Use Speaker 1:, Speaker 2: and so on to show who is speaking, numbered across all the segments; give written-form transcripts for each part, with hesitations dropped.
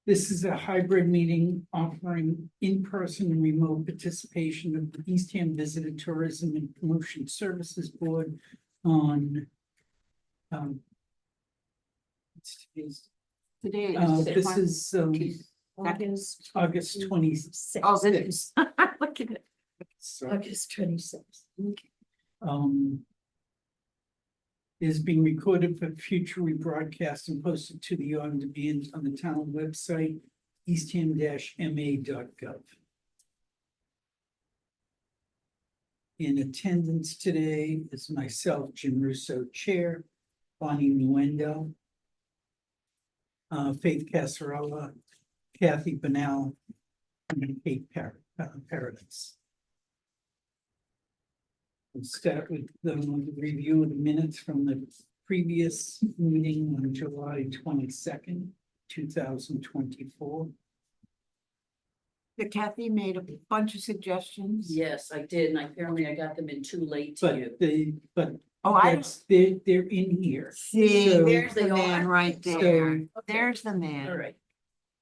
Speaker 1: This is a hybrid meeting offering in-person and remote participation of the Eastham Visitor Tourism and Promotion Services Board on
Speaker 2: Today
Speaker 1: this is August 26th.
Speaker 2: Oh, this look at it.
Speaker 3: August 26th.
Speaker 1: Is being recorded for future rebroadcast and posted to the on demand on the town website, eastham-ma.gov. In attendance today is myself, Jim Russo, Chair, Bonnie Nuendel, Faith Casarella, Kathy Bunnell, and Kate Paradise. We'll start with the review of the minutes from the previous meeting on July 22nd, 2024.
Speaker 2: Kathy made a bunch of suggestions.
Speaker 3: Yes, I did, and apparently I got them in too late to you.
Speaker 1: They're in here.
Speaker 2: See,
Speaker 1: So-
Speaker 2: there's the
Speaker 3: They
Speaker 2: man
Speaker 3: are.
Speaker 2: right
Speaker 1: So-
Speaker 2: there.
Speaker 3: Okay.
Speaker 2: There's the man.
Speaker 3: All right,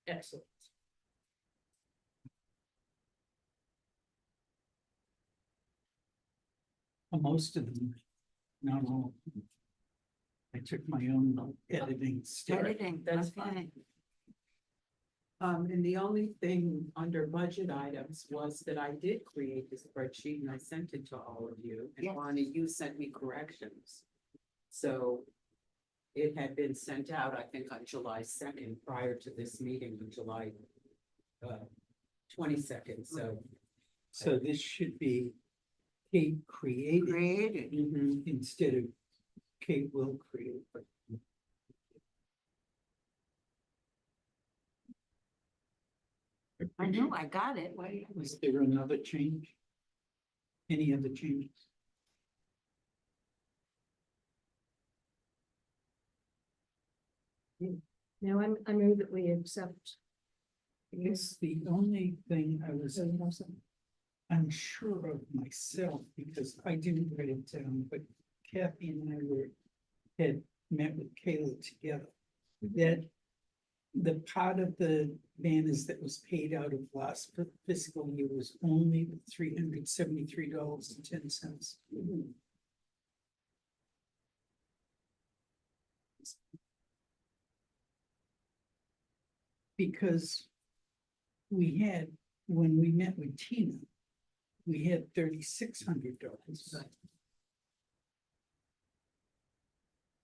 Speaker 3: excellent.
Speaker 1: Most of them, not all. I took my own editing step.
Speaker 2: Editing,
Speaker 3: That's
Speaker 2: okay.
Speaker 3: fine.
Speaker 4: And the only thing under budget items was that I did create the spreadsheet and I sent it to all of you. And
Speaker 2: Yes.
Speaker 4: Bonnie, you sent me corrections. So it had been sent out, I think, on July 2nd, prior to this meeting on July 22nd, so.
Speaker 1: So this should be Kate created
Speaker 2: Created.
Speaker 1: instead of Kate will create.
Speaker 2: I know, I got it. Why do you-
Speaker 1: Was there another change? Any other changes?
Speaker 5: Now I move that we accept.
Speaker 1: It's the only thing I was
Speaker 5: So you have some.
Speaker 1: unsure of myself because I didn't write it down, but Kathy and I had met with Kayla together. That the part of the banners that was paid out of last fiscal year was only $373.10. Because we had, when we met with Tina, we had $3,600.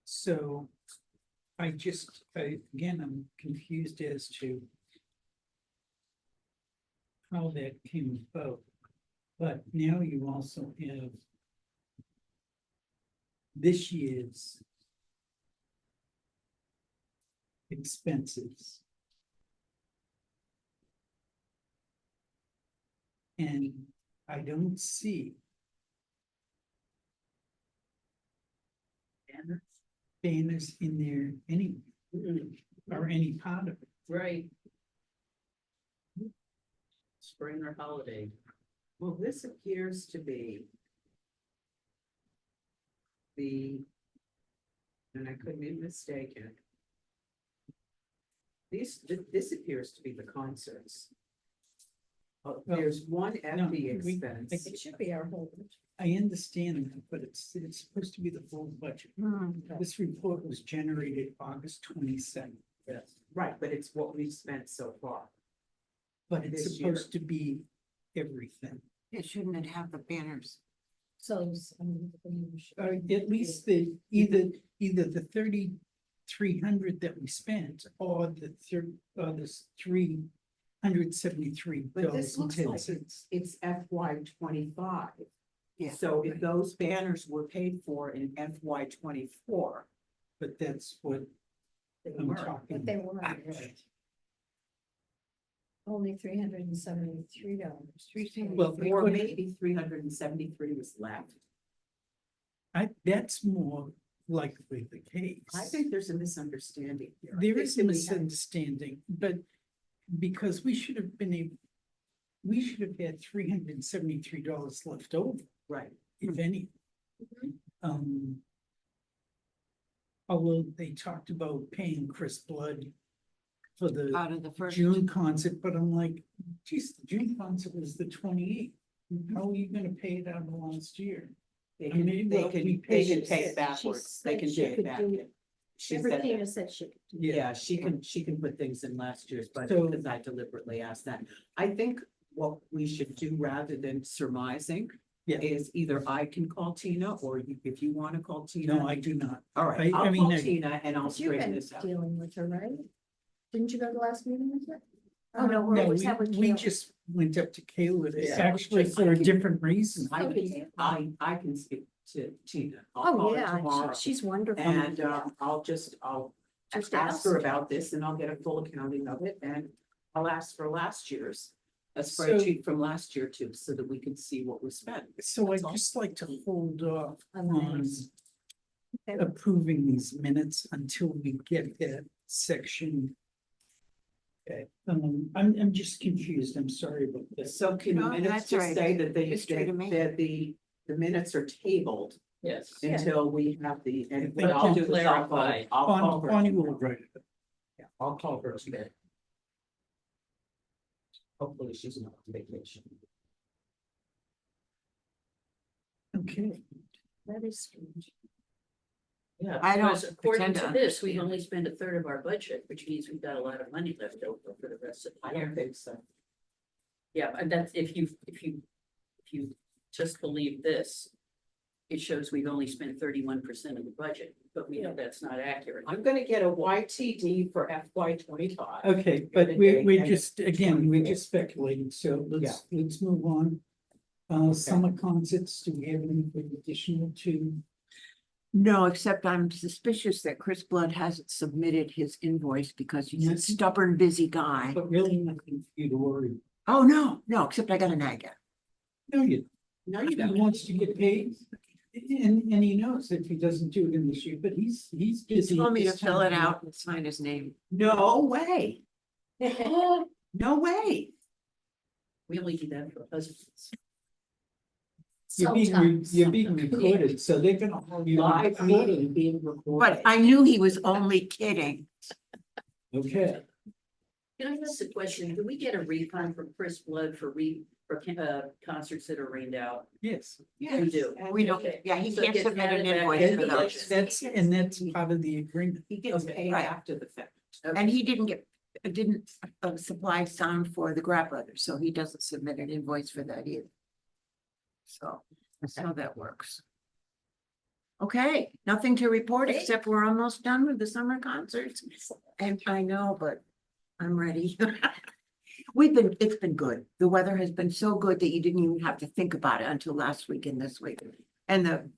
Speaker 1: So again, I'm confused as to how that came about. But now you also have this year's expenses. And I don't see banners in there anywhere, or any part of it.
Speaker 3: Right. Spring or holiday.
Speaker 4: Well, this appears to be and I could be mistaken. This appears to be the concerts. There's one
Speaker 1: No,
Speaker 4: FD
Speaker 1: we-
Speaker 4: expense.
Speaker 5: It should be our whole.
Speaker 1: I understand that, but it's supposed to be the full budget. This report was generated August 22nd,
Speaker 3: Yes.
Speaker 4: Right, but it's what we've spent so far.
Speaker 1: but it's
Speaker 4: This year.
Speaker 1: supposed to be everything.
Speaker 2: It shouldn't have the banners.
Speaker 5: So.
Speaker 1: At least either the 3,300 that we spent or the $373
Speaker 4: But this
Speaker 1: and
Speaker 4: looks
Speaker 1: 10
Speaker 4: like
Speaker 1: cents.
Speaker 4: it's FY 25.
Speaker 2: Yeah.
Speaker 4: So if those banners were paid for in FY 24,
Speaker 1: But that's what
Speaker 5: They
Speaker 1: I'm
Speaker 5: were,
Speaker 1: talking
Speaker 5: but they were
Speaker 1: about.
Speaker 5: only $373.
Speaker 1: Well, they
Speaker 4: or
Speaker 1: could-
Speaker 4: maybe 373 was left.
Speaker 1: That's more likely the case.
Speaker 4: I think there's a misunderstanding here.
Speaker 1: There is a
Speaker 4: We have-
Speaker 1: misunderstanding, but because we should have had $373 left over,
Speaker 4: Right.
Speaker 1: if any. Although they talked about paying Chris Blood for the
Speaker 2: Out of the first.
Speaker 1: June concert, but I'm like, geez, the June concert was the 28th. How are you gonna pay it out of last year?
Speaker 4: They
Speaker 1: I
Speaker 4: can,
Speaker 1: mean,
Speaker 4: they
Speaker 1: well,
Speaker 4: can,
Speaker 1: we
Speaker 4: they
Speaker 1: paid
Speaker 4: can
Speaker 1: it.
Speaker 4: pay
Speaker 5: She
Speaker 4: it backwards, they
Speaker 5: said
Speaker 4: can
Speaker 5: she
Speaker 4: pay it
Speaker 5: could
Speaker 4: back.
Speaker 5: do it.
Speaker 4: She said
Speaker 5: Christina
Speaker 4: that.
Speaker 5: said she could.
Speaker 4: Yeah, she can put things in last year's budget,
Speaker 1: So-
Speaker 4: because I deliberately asked that. I think what we should do rather than surmising.
Speaker 1: Yeah.
Speaker 4: Is either I can call Tina, or you, if you wanna call Tina.
Speaker 1: No, I do not.
Speaker 4: All right,
Speaker 1: I
Speaker 4: I'll
Speaker 1: mean,
Speaker 4: call
Speaker 1: I-
Speaker 4: Tina and I'll
Speaker 5: You've
Speaker 4: straighten
Speaker 5: been
Speaker 4: this out.
Speaker 5: dealing with her, right? Didn't you go to the last meeting with her? Oh, no, or
Speaker 1: No,
Speaker 5: was that with
Speaker 1: we
Speaker 5: Kayla?
Speaker 1: just went up to Kayla,
Speaker 3: Yeah.
Speaker 1: actually for a different reason.
Speaker 4: I
Speaker 5: Oh, did
Speaker 4: can,
Speaker 5: you?
Speaker 4: I can speak to Tina. I'll
Speaker 5: Oh,
Speaker 4: call her
Speaker 5: yeah,
Speaker 4: tomorrow.
Speaker 5: she's wonderful.
Speaker 4: And I'll just
Speaker 5: Just
Speaker 4: ask her
Speaker 5: ask.
Speaker 4: about this, and I'll get a full accounting of it, and I'll ask for last year's. A
Speaker 1: So-
Speaker 4: spreadsheet from last year too, so that we can see what was spent.
Speaker 1: So I'd
Speaker 4: That's all.
Speaker 1: just like to hold off
Speaker 5: On
Speaker 1: on
Speaker 5: these. Okay.
Speaker 1: approving these minutes until we get that section. Okay, I'm just confused, I'm sorry about this.
Speaker 4: So can the
Speaker 2: No,
Speaker 4: minutes
Speaker 2: that's
Speaker 4: just
Speaker 2: right.
Speaker 4: say that they,
Speaker 2: History to me.
Speaker 4: that the minutes are tabled
Speaker 3: Yes.
Speaker 5: Yeah.
Speaker 4: until we have the, and
Speaker 1: But
Speaker 4: what I'll do is
Speaker 3: clarify.
Speaker 4: I'll call her.
Speaker 1: Bonnie will write it up.
Speaker 4: Yeah, I'll call her today. Hopefully she's not on vacation.
Speaker 1: Okay,
Speaker 5: That is strange.
Speaker 3: Yeah,
Speaker 2: I don't
Speaker 3: because according
Speaker 2: pretend
Speaker 3: to
Speaker 2: to
Speaker 3: this, we
Speaker 2: understand.
Speaker 3: only spend a third of our budget, which means we've got a lot of money left over for the rest of
Speaker 4: I
Speaker 3: the year.
Speaker 4: don't think so.
Speaker 3: Yeah, and that's if you just believe this. It shows we've only spent 31% of the budget, but we know that's not accurate.
Speaker 4: I'm gonna get a YTD for FY 25.
Speaker 1: okay, but we're just, again, we're just speculating, so let's move on. Summer concerts, do we have anything additional to?
Speaker 2: No, except I'm suspicious that Chris Blood hasn't submitted his invoice because he's a
Speaker 1: Yes.
Speaker 2: stubborn, busy guy.
Speaker 1: But really nothing for you to worry.
Speaker 2: Oh, no, except I got a nag.
Speaker 1: No, you,
Speaker 4: No, you
Speaker 1: he
Speaker 4: don't.
Speaker 1: wants to get paid. And he knows that he doesn't do it in this year, but he's
Speaker 2: He
Speaker 1: busy.
Speaker 2: told me to
Speaker 1: this
Speaker 2: fill
Speaker 1: time
Speaker 2: it
Speaker 1: of year.
Speaker 2: out and sign his name.
Speaker 4: No way. No way.
Speaker 3: We only do that for husbands.
Speaker 5: Sometimes.
Speaker 1: You're being recorded, so they're gonna hold you.
Speaker 4: Live meeting being recorded.
Speaker 2: But I knew he was only kidding.
Speaker 1: Okay,
Speaker 3: Can I ask a question? Do we get a refund from Chris Blood for concerts that are rained out?
Speaker 1: yes.
Speaker 3: We do.
Speaker 2: We don't,
Speaker 3: Okay.
Speaker 2: yeah, he
Speaker 3: So it
Speaker 2: can't
Speaker 3: gets
Speaker 2: submit an
Speaker 3: added back
Speaker 2: invoice
Speaker 3: into
Speaker 2: for
Speaker 3: the
Speaker 2: those.
Speaker 3: budget.
Speaker 1: That's part of the agreement.
Speaker 4: He gets
Speaker 3: Okay.
Speaker 4: paid
Speaker 2: Right.
Speaker 4: after the fact.
Speaker 2: And he didn't supply sound for the Grab Brothers, so he doesn't submit an invoice for that either. So that's how that works. Okay, nothing to report
Speaker 5: Okay.
Speaker 2: except we're almost done with the summer concerts. And I know, but I'm ready. It's been good. The weather has been so good that you didn't even have to think about it until last week and this week. And of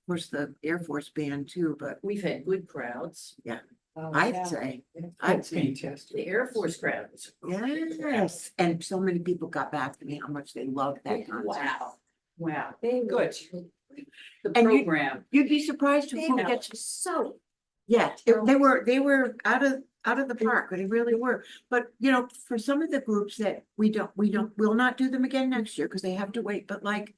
Speaker 2: course, the Air Force Band too, but
Speaker 3: We've had good crowds.
Speaker 2: I'd say, I'd say.
Speaker 1: Fantastic.
Speaker 3: The Air Force crowd was.
Speaker 2: Yes, and so many people got back to me how much they loved that concert.
Speaker 3: Wow, wow,
Speaker 5: They were-
Speaker 3: good. The
Speaker 2: And you-
Speaker 3: program,
Speaker 2: You'd be surprised
Speaker 5: They
Speaker 2: who
Speaker 5: were
Speaker 2: gets,
Speaker 5: so.
Speaker 2: yeah, they were out of the park, they really were. But, you know, for some of the groups that we'll not do them again next year because they have to wait, but like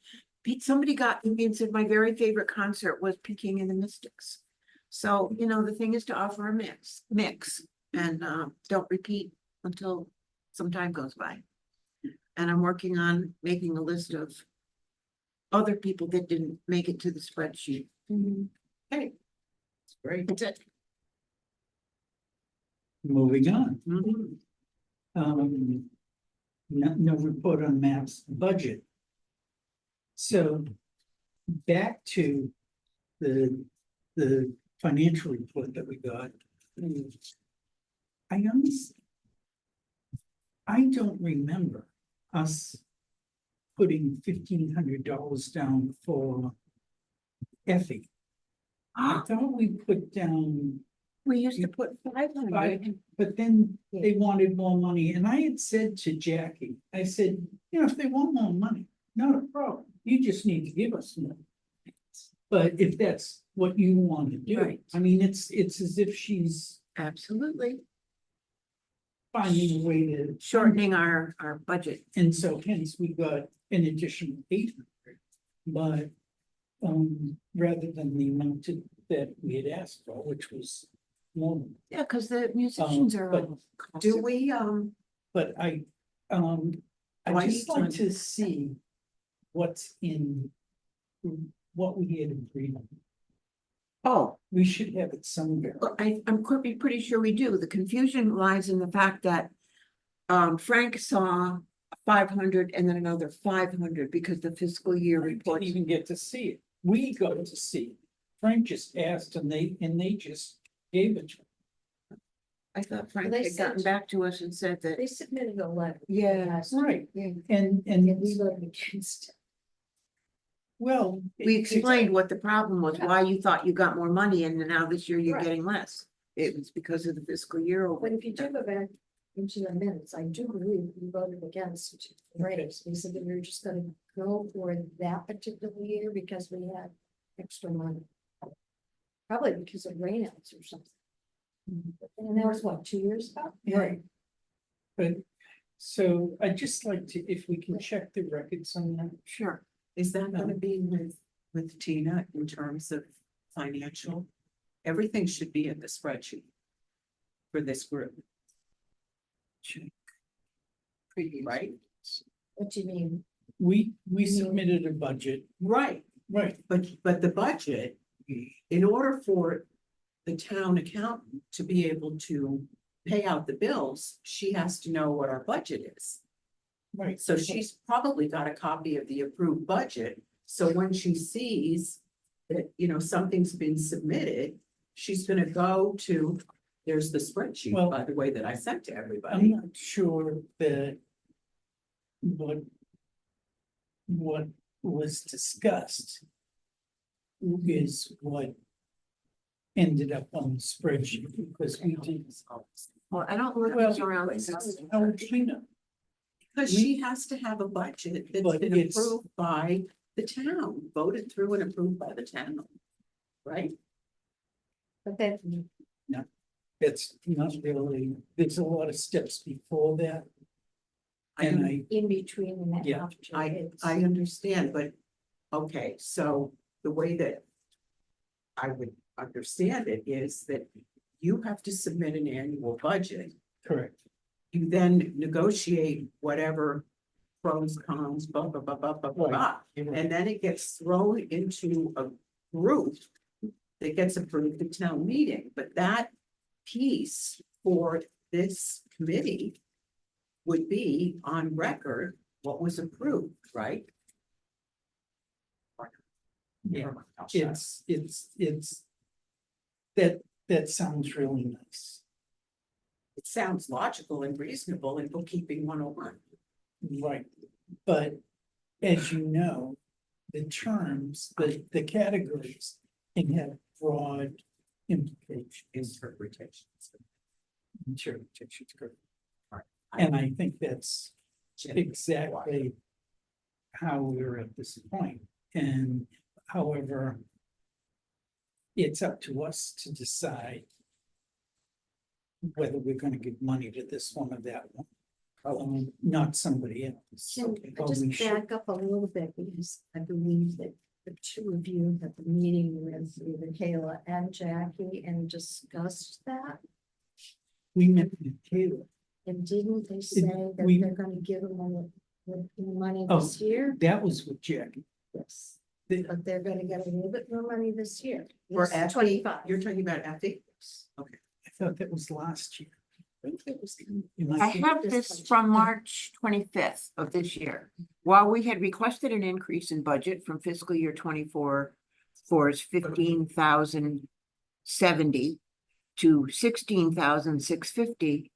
Speaker 2: somebody got me and said, my very favorite concert was Peking and the Mystics. So, you know, the thing is to offer a mix and don't repeat until some time goes by. And I'm working on making a list of other people that didn't make it to the spreadsheet.
Speaker 4: Hey. It's great.
Speaker 2: That's it.
Speaker 1: Moving on,
Speaker 2: Mhm.
Speaker 1: no report on maps budget. So back to the financial report that we got. I don't remember us putting $1,500 down for Effie. I thought we put down,
Speaker 2: We used to put 500.
Speaker 1: but then they wanted more money, and I had said to Jackie, I said, you know, if they want more money, not a problem, you just need to give us more. But if that's what you want to do,
Speaker 2: Right.
Speaker 1: I mean, it's as if she's
Speaker 2: Absolutely.
Speaker 1: finding a way to.
Speaker 2: Shortening our budget.
Speaker 1: And so hence we got an additional 800, but rather than the amount that we had asked for, which was moment.
Speaker 2: Yeah, because the musicians are.
Speaker 1: but
Speaker 2: all
Speaker 4: Do
Speaker 2: costed.
Speaker 4: we,
Speaker 1: But I
Speaker 4: Oh, I
Speaker 1: I'd just
Speaker 4: need
Speaker 1: like
Speaker 4: to-
Speaker 1: to see what's in, what we had agreed on.
Speaker 2: Oh,
Speaker 1: We should have it somewhere.
Speaker 2: well, I'm pretty sure we do. The confusion lies in the fact that Frank saw 500 and then another 500 because the fiscal year
Speaker 1: Didn't
Speaker 2: report.
Speaker 1: even get to see it. We got to see it. Frank just asked and they just gave it to him.
Speaker 2: I thought Frank
Speaker 5: They
Speaker 2: had gotten
Speaker 5: sent-
Speaker 2: back to us and said that,
Speaker 5: They submitted a letter.
Speaker 2: yeah,
Speaker 5: last
Speaker 1: Right,
Speaker 2: yeah.
Speaker 1: and
Speaker 5: And we voted against it.
Speaker 1: well.
Speaker 2: We
Speaker 1: it's-
Speaker 2: explained what the problem was, why you thought you got more money and now this year you're
Speaker 5: Right.
Speaker 2: getting less. It was because of the fiscal year over.
Speaker 5: But if you do go back into the minutes, I do believe we voted against the raise. We said that we were just gonna go for that particular year because we had extra money. Probably because of rainouts or something. And that was what, 2 years ago?
Speaker 1: Right. But, so I'd just like to, if we can check the records on that.
Speaker 2: Sure.
Speaker 4: is that gonna be with Tina in terms of financial? Everything should be in the spreadsheet for this group,
Speaker 1: Check.
Speaker 4: right?
Speaker 5: What do you mean?
Speaker 1: We submitted a budget,
Speaker 4: Right,
Speaker 1: right,
Speaker 4: but the budget, in order for the town accountant to be able to pay out the bills, she has to know what our budget is.
Speaker 1: right.
Speaker 4: So she's probably got a copy of the approved budget, so when she sees that, something's been submitted, she's gonna go to, there's the spreadsheet,
Speaker 1: Well,
Speaker 4: by the way, that I sent to
Speaker 1: I'm
Speaker 4: everybody.
Speaker 1: not sure that what was discussed is what ended up on the spreadsheet, because we did.
Speaker 2: Well, I don't look
Speaker 1: Well,
Speaker 2: around.
Speaker 1: how would we know?
Speaker 4: Because she has to have a budget that's
Speaker 1: But
Speaker 4: been
Speaker 1: it's-
Speaker 4: approved by the town, voted through and approved by the town. Right?
Speaker 5: But that,
Speaker 1: That's not really, there's a lot of steps before that. And I,
Speaker 5: in between and that
Speaker 1: Yeah,
Speaker 5: after.
Speaker 4: I
Speaker 5: it's-
Speaker 4: understand, but, okay, so the way that I would understand it is that you have to submit an annual budget.
Speaker 1: correct,
Speaker 4: You then negotiate whatever pros, cons, blah, blah, blah, blah, blah, blah, blah.
Speaker 1: You're right.
Speaker 4: And then it gets thrown into a group that gets approved at town meeting, but that piece for this committee would be on record what was approved, right?
Speaker 1: Yeah, it's. That sounds really nice,
Speaker 4: It sounds logical and reasonable in bookkeeping 101.
Speaker 1: right, but as you know, the terms, the categories can have broad implications.
Speaker 4: Interpretations.
Speaker 1: Interpretations, correct.
Speaker 4: Right.
Speaker 1: And I think that's exactly how we're at this point, and however. It's up to us to decide. Whether we're gonna give money to this one or that one, not somebody else.
Speaker 5: Can I
Speaker 1: But
Speaker 5: just
Speaker 1: we should-
Speaker 5: back up a little bit, because I believe that the two of you had the meeting with either Kayla and Jackie and discussed that.
Speaker 1: We met with Taylor,
Speaker 5: And didn't they say that
Speaker 1: we-
Speaker 5: they're gonna give them the money
Speaker 1: Oh.
Speaker 5: this year?
Speaker 1: that was with Jackie.
Speaker 5: Yes,
Speaker 1: The-
Speaker 5: but they're gonna get a little bit more money this year.
Speaker 4: For
Speaker 5: This
Speaker 4: Effie,
Speaker 5: 25.
Speaker 4: you're talking about Effie? Okay.
Speaker 1: I thought that was last year.
Speaker 5: I think it was-
Speaker 1: Am
Speaker 2: I have this from March 25th of this year. While we had requested an increase in budget from fiscal year 24 for 15,070 to 16,650,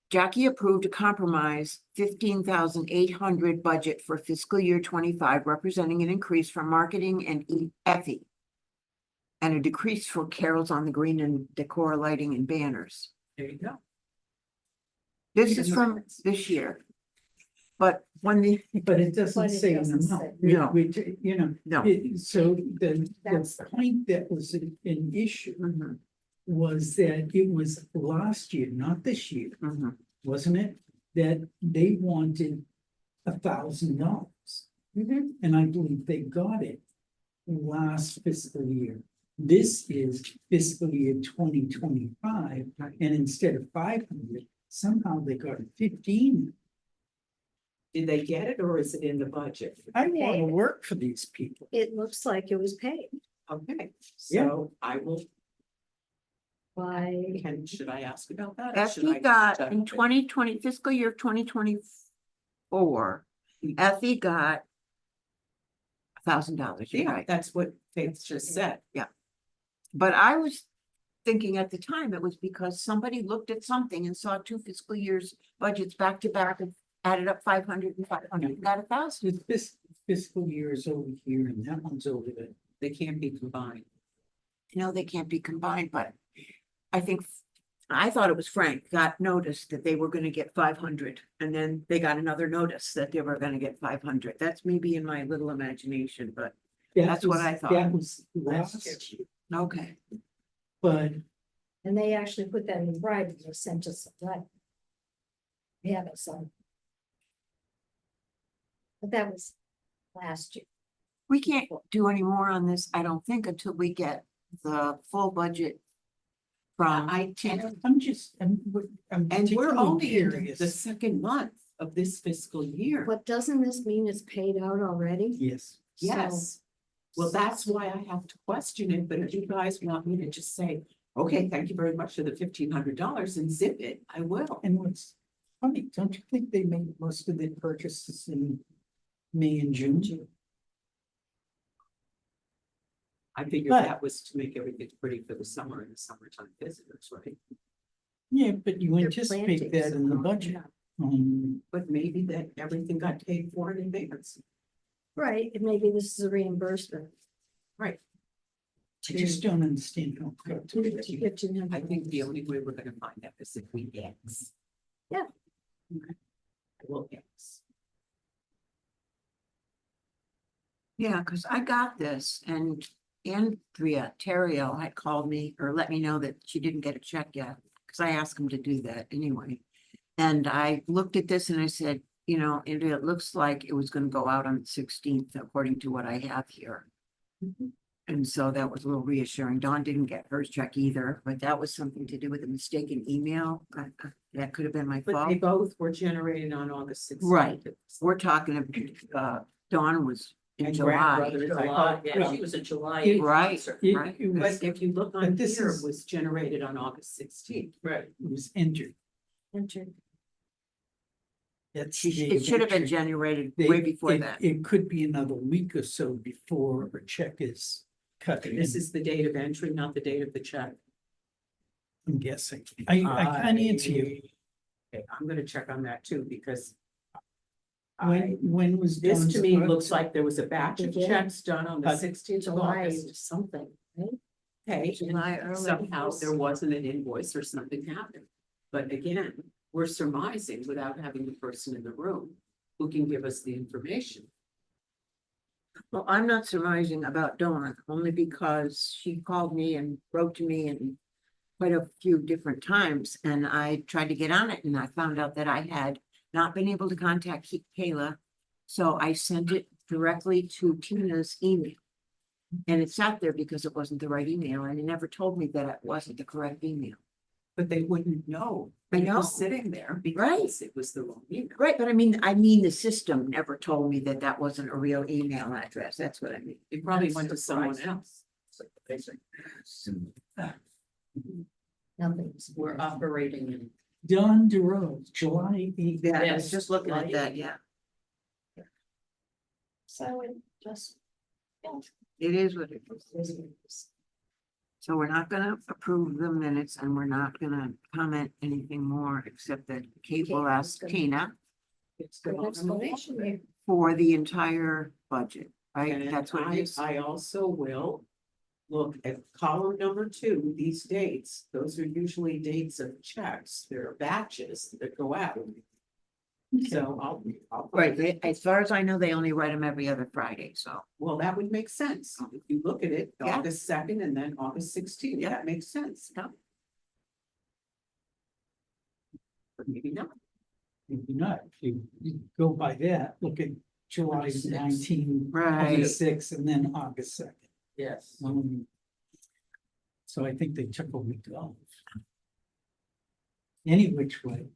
Speaker 2: Jackie approved a compromise 15,800 budget for fiscal year 25, representing an increase for marketing and Effie, and a decrease for Carols on the Green and Decor Lighting and Banners.
Speaker 4: There you go.
Speaker 2: This is from this year. But when the,
Speaker 1: But it doesn't
Speaker 5: But it
Speaker 1: say an
Speaker 5: doesn't
Speaker 1: amount.
Speaker 5: say.
Speaker 2: No. No.
Speaker 1: So the
Speaker 5: That's-
Speaker 1: point that was an issue
Speaker 2: Mhm,
Speaker 1: was that it was last year, not this year,
Speaker 2: mhm.
Speaker 1: wasn't it? That they wanted $1,000.
Speaker 5: Mhm.
Speaker 1: And I believe they got it last fiscal year. This is fiscal year 2025, and instead of 500, somehow they got 15.
Speaker 4: Did they get it or is it in the budget?
Speaker 1: I want to
Speaker 5: Okay.
Speaker 1: work for these people.
Speaker 5: It looks like it was paid
Speaker 4: Okay,
Speaker 1: Yeah.
Speaker 4: so I will,
Speaker 5: by,
Speaker 4: should I ask about that? or should I
Speaker 2: Effie got
Speaker 4: just-
Speaker 2: in 2020 fiscal year 2024, Effie got $1,000, you're
Speaker 4: Yeah,
Speaker 2: right.
Speaker 4: that's what Faith just said.
Speaker 2: But I was thinking at the time it was because somebody looked at something and saw 2 fiscal years budgets back to back and added up 500 and 500, and got 1,000.
Speaker 1: This fiscal year is over here and that one's over there.
Speaker 4: They can't be combined.
Speaker 2: No, they can't be combined, but I thought it was Frank got notice that they were gonna get 500, and then they got another notice that they were gonna get 500. That's maybe in my little imagination, but
Speaker 1: That
Speaker 2: That's what
Speaker 1: was-
Speaker 2: I thought.
Speaker 1: That was last year,
Speaker 2: okay.
Speaker 1: but
Speaker 5: and they actually put that in writing, they sent us a letter. We have it signed. But that was last year.
Speaker 2: We can't do any more on this, I don't think, until we get the full budget from.
Speaker 4: I,
Speaker 1: I'm just, I'm
Speaker 4: and we're
Speaker 1: particularly
Speaker 4: only in
Speaker 1: curious.
Speaker 4: the second month of this fiscal year.
Speaker 5: But doesn't this mean it's paid out already?
Speaker 1: Yes,
Speaker 4: Yes. Well, that's why I have to question it, but if you guys want me to just say, okay, thank you very much for the $1,500 and zip it, I will.
Speaker 1: and what's funny, don't you think they made most of their purchases in May and June?
Speaker 4: I figured
Speaker 1: But-
Speaker 4: that was to make everything pretty for the summer and the summertime visitors, right?
Speaker 1: Yeah, but you
Speaker 5: They're
Speaker 1: anticipate that in the budget.
Speaker 4: But maybe that everything got paid for in advance.
Speaker 5: Right, and maybe this is a reimbursement.
Speaker 1: I just don't understand how. it got to that.
Speaker 5: $1,500.
Speaker 4: I think the only way we're gonna find out is if we X.
Speaker 5: Yeah.
Speaker 4: Okay. I will X.
Speaker 2: Yeah, because I got this and Andrea Terrio had called me or let me know that she didn't get a check yet, because I asked him to do that anyway. And I looked at this and I said, you know, Andrea, it looks like it was gonna go out on the 16th, according to what I have here. And so that was a little reassuring. Dawn didn't get hers check either, but that was something to do with a mistaken email. That could have been my
Speaker 4: But
Speaker 2: fault.
Speaker 4: they both were generated on August 16th.
Speaker 2: Right. We're talking, Dawn was in
Speaker 4: And
Speaker 2: July.
Speaker 4: grandbrother.
Speaker 3: July, yeah,
Speaker 1: Well,
Speaker 3: she was a July.
Speaker 1: it-
Speaker 3: 8th
Speaker 2: Right.
Speaker 3: concert.
Speaker 2: Right.
Speaker 1: It was,
Speaker 4: But if you look on
Speaker 1: But this
Speaker 4: here,
Speaker 1: is-
Speaker 4: it was generated on August 16th.
Speaker 3: Right.
Speaker 1: it was entered.
Speaker 5: Entered.
Speaker 1: That's the day
Speaker 2: It
Speaker 1: of
Speaker 2: should have been
Speaker 1: entry.
Speaker 2: generated
Speaker 1: They-
Speaker 2: way before
Speaker 1: it-
Speaker 2: that.
Speaker 1: It could be another week or so before a check is cut in,
Speaker 4: This is the date of entry, not the date of the check.
Speaker 1: I'm guessing. I can't answer you.
Speaker 4: Okay, I'm gonna check on that too, because
Speaker 1: When was?
Speaker 4: this
Speaker 1: Dawn's
Speaker 4: to me
Speaker 1: birthday?
Speaker 4: looks like there was a batch of
Speaker 5: Yeah.
Speaker 4: checks done on the
Speaker 1: But
Speaker 4: 16th of
Speaker 5: July or
Speaker 4: August.
Speaker 5: something, right?
Speaker 4: Okay,
Speaker 2: July
Speaker 4: and
Speaker 2: early.
Speaker 4: somehow there wasn't an invoice or something happened. But again, we're surmising without having the person in the room who can give us the information.
Speaker 2: Well, I'm not surmising about Dawn, only because she called me and wrote to me and quite a few different times, and I tried to get on it, and I found out that I had not been able to contact Kayla. So I sent it directly to Tina's email. And it sat there because it wasn't the right email, and it never told me that it wasn't the correct email.
Speaker 4: But they wouldn't know.
Speaker 2: I
Speaker 4: It
Speaker 2: know.
Speaker 4: was sitting there because it was the wrong email.
Speaker 2: Right, but I mean, the system never told me that that wasn't a real email address. That's what I mean.
Speaker 4: It probably
Speaker 3: That's
Speaker 4: went to someone
Speaker 3: surprising.
Speaker 4: else.
Speaker 5: Nothing's.
Speaker 3: We're operating in.
Speaker 1: Dawn DeRose, July 8th.
Speaker 2: Yeah, I was
Speaker 3: Yes,
Speaker 2: just looking at
Speaker 3: right.
Speaker 2: that, yeah.
Speaker 5: So it just.
Speaker 2: It is what it is. So we're not gonna approve the minutes and we're not gonna comment anything more, except that Kate will
Speaker 5: Okay,
Speaker 2: ask
Speaker 5: good.
Speaker 2: Tina
Speaker 4: It's
Speaker 5: Good
Speaker 4: the
Speaker 5: explanation there.
Speaker 2: for the entire budget, right?
Speaker 4: And
Speaker 2: That's what it is.
Speaker 4: I also will look at column number 2, these dates, those are usually dates of checks, there are batches that go out. So I'll.
Speaker 2: Right, as far as I know, they only write them every other Friday, so.
Speaker 4: Well, that would make sense. If you look at it,
Speaker 2: Yeah.
Speaker 4: August 2nd and then August 16th,
Speaker 2: Yeah.
Speaker 4: that makes sense.
Speaker 2: Yeah.
Speaker 4: But maybe not.
Speaker 1: Maybe not, if you go by that, look at July
Speaker 3: 26.
Speaker 1: 19,
Speaker 2: Right.
Speaker 1: August 6th, and then August 2nd.
Speaker 3: Yes.
Speaker 1: So I think they took a week off. Any which way.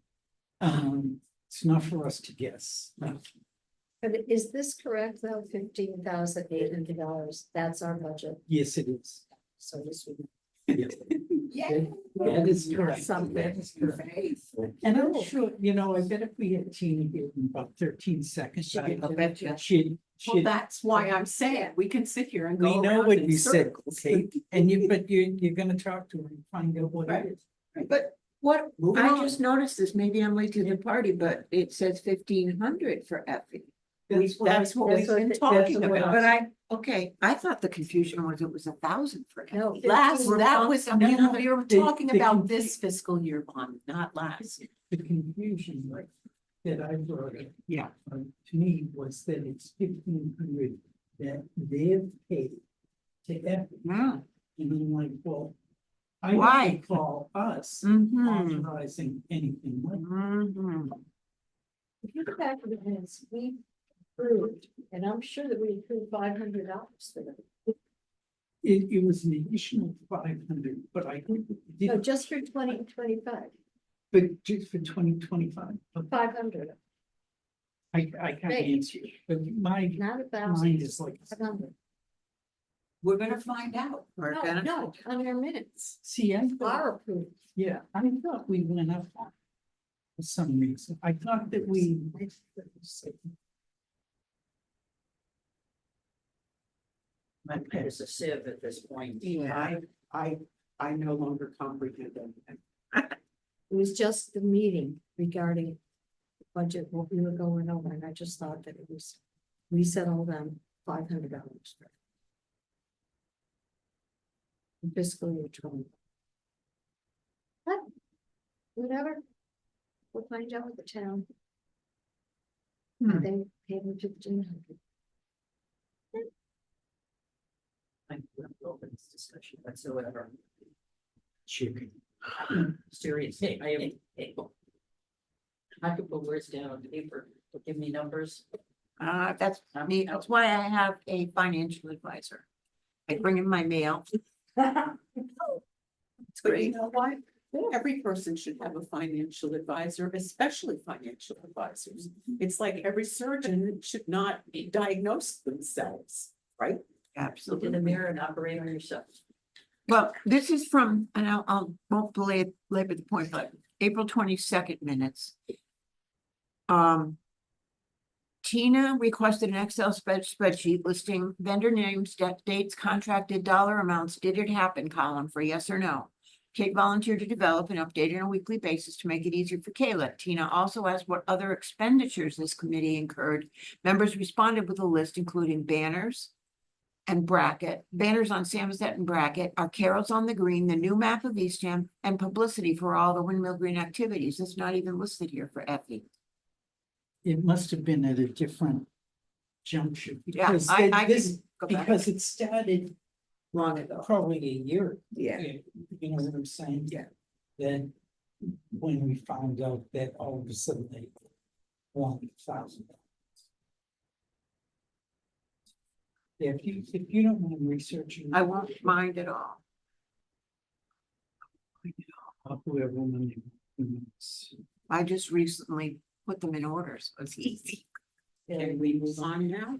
Speaker 1: It's not for us to guess. No.
Speaker 5: But is this correct though? $15,800, that's our budget,
Speaker 1: Yes, it is.
Speaker 5: so this would.
Speaker 1: Yeah. That is correct.
Speaker 5: Something.
Speaker 1: That is correct. And I'm sure, you know, I bet if we had Tina here in about 13 seconds.
Speaker 2: She'd be- I'll bet you.
Speaker 1: She'd,
Speaker 4: Well,
Speaker 1: she'd,
Speaker 4: that's why I'm saying we can sit here and
Speaker 1: we
Speaker 4: go
Speaker 1: know
Speaker 4: around
Speaker 1: what
Speaker 4: in
Speaker 1: you said,
Speaker 4: circles.
Speaker 1: Kate, and you're gonna talk to her and find out what it is.
Speaker 2: But what,
Speaker 4: Moving
Speaker 2: I
Speaker 4: on.
Speaker 2: just noticed this, maybe I'm late to the party, but it says 1,500 for Effie.
Speaker 4: That's what
Speaker 5: that's
Speaker 4: we've
Speaker 5: what
Speaker 4: been
Speaker 5: the-
Speaker 4: talking
Speaker 5: that's what
Speaker 4: about.
Speaker 2: But I thought the confusion was it was 1,000 for Effie.
Speaker 5: No,
Speaker 4: Last, that was,
Speaker 1: No, no,
Speaker 4: we were
Speaker 1: the-
Speaker 4: talking
Speaker 1: the
Speaker 4: about
Speaker 1: confu-
Speaker 4: this fiscal year bond, not last.
Speaker 1: The confusion that I brought up.
Speaker 2: Yeah.
Speaker 1: To me was that it's 1,500 that they've paid to Epic.
Speaker 2: Yeah.
Speaker 1: And I'm like, well, I
Speaker 2: Why?
Speaker 1: don't recall us
Speaker 2: Mm-hmm.
Speaker 1: authorizing anything like that.
Speaker 2: Mm-hmm.
Speaker 5: If you go back to the minutes, we approved, and I'm sure that we approved $500 for them.
Speaker 1: It was an additional 500, but I think we
Speaker 5: No,
Speaker 1: did,
Speaker 5: just for 2025,
Speaker 1: but just for 2025.
Speaker 5: 500,
Speaker 1: I can't
Speaker 5: Right.
Speaker 1: answer, you, but my
Speaker 5: not
Speaker 1: mind
Speaker 5: 1,000.
Speaker 1: is like,
Speaker 5: 500.
Speaker 4: We're gonna find out.
Speaker 2: We're
Speaker 5: No,
Speaker 2: gonna.
Speaker 5: no, on our minutes,
Speaker 1: see, I thought,
Speaker 5: our approved.
Speaker 1: yeah, I thought we went up for some reason. I thought that we.
Speaker 3: My pen is a sieve at this point.
Speaker 2: Yeah.
Speaker 4: I no longer comprehend anything.
Speaker 5: It was just the meeting regarding the budget, what we were going over, and I just thought that it was, we settled on $500. Fiscal year 20. But, whatever, we'll find out with the town.
Speaker 2: Hmm.
Speaker 5: They paid me 1,500.
Speaker 3: I'm not open this discussion whatsoever.
Speaker 1: Chicken.
Speaker 3: Serious, I am. I could put words down on paper, but give me numbers.
Speaker 2: That's me. That's why I have a financial advisor. I bring in my mail. It's
Speaker 4: But you
Speaker 2: great.
Speaker 4: know what? Every person should have a financial advisor, especially financial advisors. It's like every surgeon should not diagnose themselves, right?
Speaker 3: Look in
Speaker 2: Absolutely.
Speaker 3: the mirror and operate on yourself.
Speaker 2: Well, this is from, and won't belabor the point, but April 22nd minutes. Tina requested an Excel spreadsheet listing vendor names, dates, contracted dollar amounts. Did it happen column for yes or no? Kate volunteered to develop and update on a weekly basis to make it easier for Kayla. Tina also asked what other expenditures this committee incurred. Members responded with a list including banners and bracket, banners on Samoset and bracket, our carols on the green, the new map of Eastham, and publicity for all the Windmill Green activities. It's not even listed here for Effie.
Speaker 1: It must have been at a different juncture.
Speaker 2: Yeah,
Speaker 1: because
Speaker 2: I
Speaker 1: this-
Speaker 2: can go back
Speaker 1: Because it started
Speaker 2: long ago.
Speaker 1: probably a year.
Speaker 2: Yeah.
Speaker 1: You know what I'm saying?
Speaker 2: Yeah.
Speaker 1: Then when we found out that all of a sudden they wanted $1,000. Yeah, if you don't mind researching.
Speaker 2: I won't mind at all.
Speaker 1: Whoever it's-
Speaker 2: I just recently put them in order, so it's easy.
Speaker 4: Can we move on now?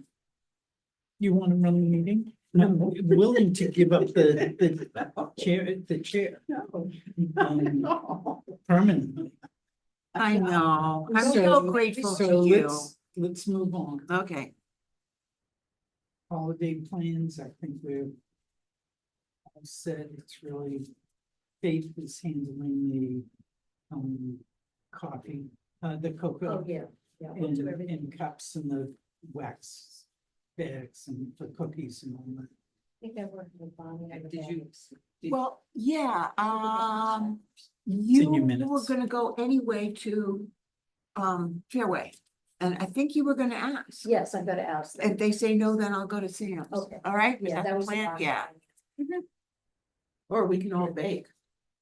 Speaker 1: You want to run the meeting? I'm willing to give up the chair
Speaker 4: No.
Speaker 1: permanently.
Speaker 2: I know. I'm
Speaker 1: So-
Speaker 2: so grateful
Speaker 1: So
Speaker 2: to you.
Speaker 1: let's move on.
Speaker 2: Okay,
Speaker 1: Holiday plans, I think we're all said, it's really Faith is handling the coffee, the
Speaker 5: Oh,
Speaker 1: cocoa
Speaker 5: yeah, we'll do everything.
Speaker 1: and cups and the wax bags and the cookies and all that.
Speaker 5: I think I worked with Bonnie. on the
Speaker 4: Did you-
Speaker 5: bags.
Speaker 2: well, yeah,
Speaker 1: in
Speaker 2: you
Speaker 1: your
Speaker 2: were
Speaker 1: minutes.
Speaker 2: gonna go anyway to Fairway. And I think you were gonna ask.
Speaker 5: Yes, I'm gonna ask them.
Speaker 2: If they say no, then I'll go to Sam's.
Speaker 5: Okay.
Speaker 2: All right? Is
Speaker 5: Yeah, that
Speaker 2: the
Speaker 5: was the
Speaker 2: plan?
Speaker 5: Bonnie
Speaker 2: Yeah.
Speaker 5: thing.
Speaker 4: Or we can all bake.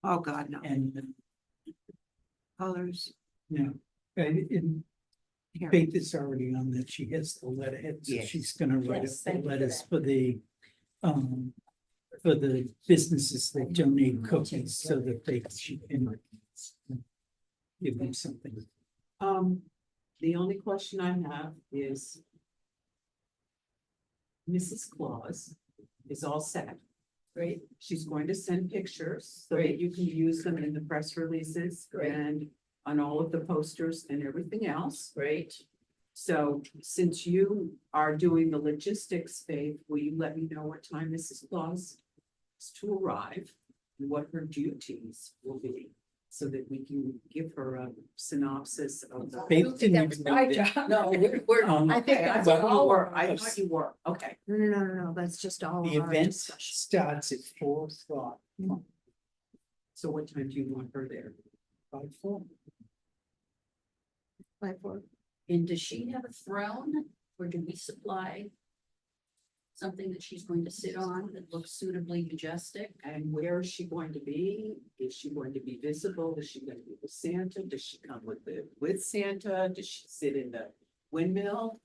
Speaker 2: Oh, God, no.
Speaker 1: And,
Speaker 2: Colors.
Speaker 1: and
Speaker 2: Here.
Speaker 1: Faith is already on that, she has the letterhead, so
Speaker 2: Yes.
Speaker 1: she's gonna write
Speaker 5: Yes,
Speaker 1: up the
Speaker 5: thank you for
Speaker 1: letters
Speaker 5: that.
Speaker 1: for the for the businesses that donate cookies so that she can give them something.
Speaker 4: The only question I have is Mrs. Claus is all set.
Speaker 3: Great,
Speaker 4: She's going to send pictures so that
Speaker 3: Great.
Speaker 4: you can use them in the press releases
Speaker 3: Great.
Speaker 4: and on all of the posters and everything else.
Speaker 3: great.
Speaker 4: So since you are doing the logistics, Faith, will you let me know what time Mrs. Claus is to arrive? And what her duties will be, so that we can give her a synopsis of the.
Speaker 1: Faith
Speaker 5: I think
Speaker 1: didn't
Speaker 5: that was
Speaker 1: even
Speaker 5: my
Speaker 1: know that.
Speaker 5: job.
Speaker 3: No, we're,
Speaker 5: I think
Speaker 4: Okay, I
Speaker 5: that's
Speaker 4: thought you
Speaker 5: all
Speaker 4: were,
Speaker 5: of
Speaker 4: I
Speaker 5: us.
Speaker 4: thought you were, okay.
Speaker 5: No, that's just all
Speaker 1: The
Speaker 5: of our
Speaker 1: event
Speaker 5: discussion.
Speaker 1: starts at 4:00.
Speaker 4: So what time do you want her there?
Speaker 1: By 4.
Speaker 3: and does she have a throne, or do we supply something that she's going to sit on that looks suitably majestic?
Speaker 4: And where is she going to be? Is she going to be visible? Is she going to be with Santa? Does she come with Santa? Does she sit in the windmill?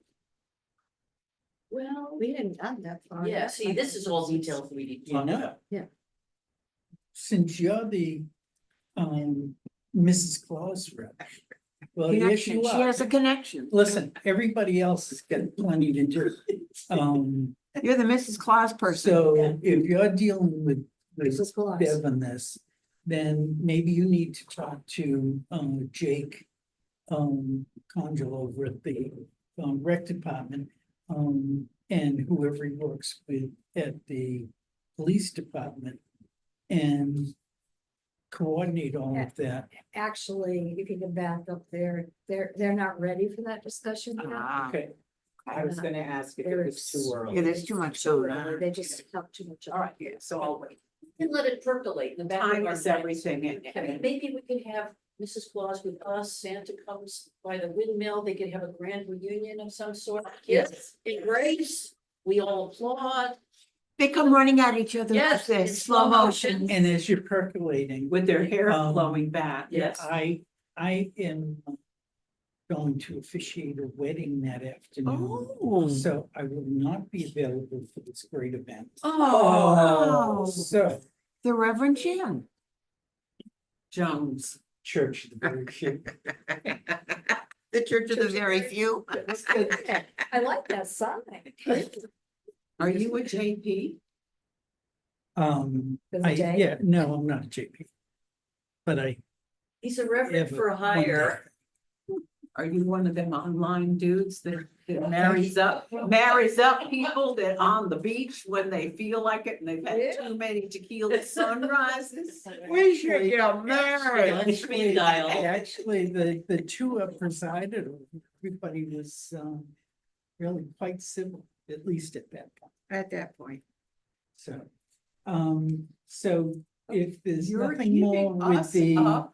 Speaker 3: Well,
Speaker 5: We didn't done that far.
Speaker 3: yeah,
Speaker 5: yet.
Speaker 3: see, this is all details we need to
Speaker 1: You
Speaker 3: talk
Speaker 1: know,
Speaker 3: about.
Speaker 1: since you're the Mrs. Claus rep. Well, yes,
Speaker 2: Connection,
Speaker 1: you
Speaker 2: she
Speaker 1: are.
Speaker 2: has a connection.
Speaker 1: Listen, everybody else has got plenty to do.
Speaker 2: You're the Mrs. Claus person.
Speaker 1: So if you're dealing with
Speaker 5: Mrs. Claus.
Speaker 1: Bev on this, then maybe you need to talk to Jake Conjure over at the rec department, and whoever he works with at the police department, and coordinate all of that.
Speaker 5: Actually, if you can back up there, they're not ready for that discussion yet.
Speaker 2: Ah,
Speaker 1: Okay,
Speaker 4: I was gonna ask if it was too early.
Speaker 2: yeah, there's too much
Speaker 5: Too
Speaker 2: going
Speaker 5: early.
Speaker 2: on.
Speaker 5: They just have too much.
Speaker 4: All right, yeah, so I'll wait.
Speaker 3: And let it percolate in the back of
Speaker 4: Time
Speaker 3: our
Speaker 4: is
Speaker 3: minds.
Speaker 4: everything.
Speaker 3: I mean, maybe we could have Mrs. Claus with us, Santa comes by the windmill, they could have a grand reunion of some sort. Yes, in grace, we all applaud.
Speaker 2: They come running at each other
Speaker 3: Yes,
Speaker 2: like
Speaker 3: in
Speaker 2: this,
Speaker 3: slow
Speaker 2: slow motion.
Speaker 1: and as you're percolating,
Speaker 4: With their hair
Speaker 1: Um,
Speaker 4: flowing back.
Speaker 3: Yes.
Speaker 1: I am going to officiate a wedding that afternoon.
Speaker 2: Oh.
Speaker 1: So I will not be available for this great event.
Speaker 2: Oh,
Speaker 1: So
Speaker 2: the Reverend Jim.
Speaker 4: Jones.
Speaker 1: church, of the very few.
Speaker 2: The Church of the Very Few.
Speaker 5: I like that sign.
Speaker 4: Are you a JP?
Speaker 5: Does it take?
Speaker 1: Yeah, no, I'm not a JP. But I.
Speaker 3: He's a reverend
Speaker 1: have
Speaker 3: for
Speaker 1: one
Speaker 3: hire.
Speaker 4: Are you one of them online dudes that marries up people that on the beach when they feel like it and they've had too many tequila sunrises?
Speaker 2: We should get
Speaker 1: Actually-
Speaker 2: married.
Speaker 1: Actually,
Speaker 3: dial.
Speaker 1: actually, the two I presided over, everybody was really quite civil, at least at that point.
Speaker 2: At that point.
Speaker 1: So, so if there's
Speaker 4: You're
Speaker 1: nothing more
Speaker 4: keeping
Speaker 1: with
Speaker 4: us
Speaker 1: the,
Speaker 4: up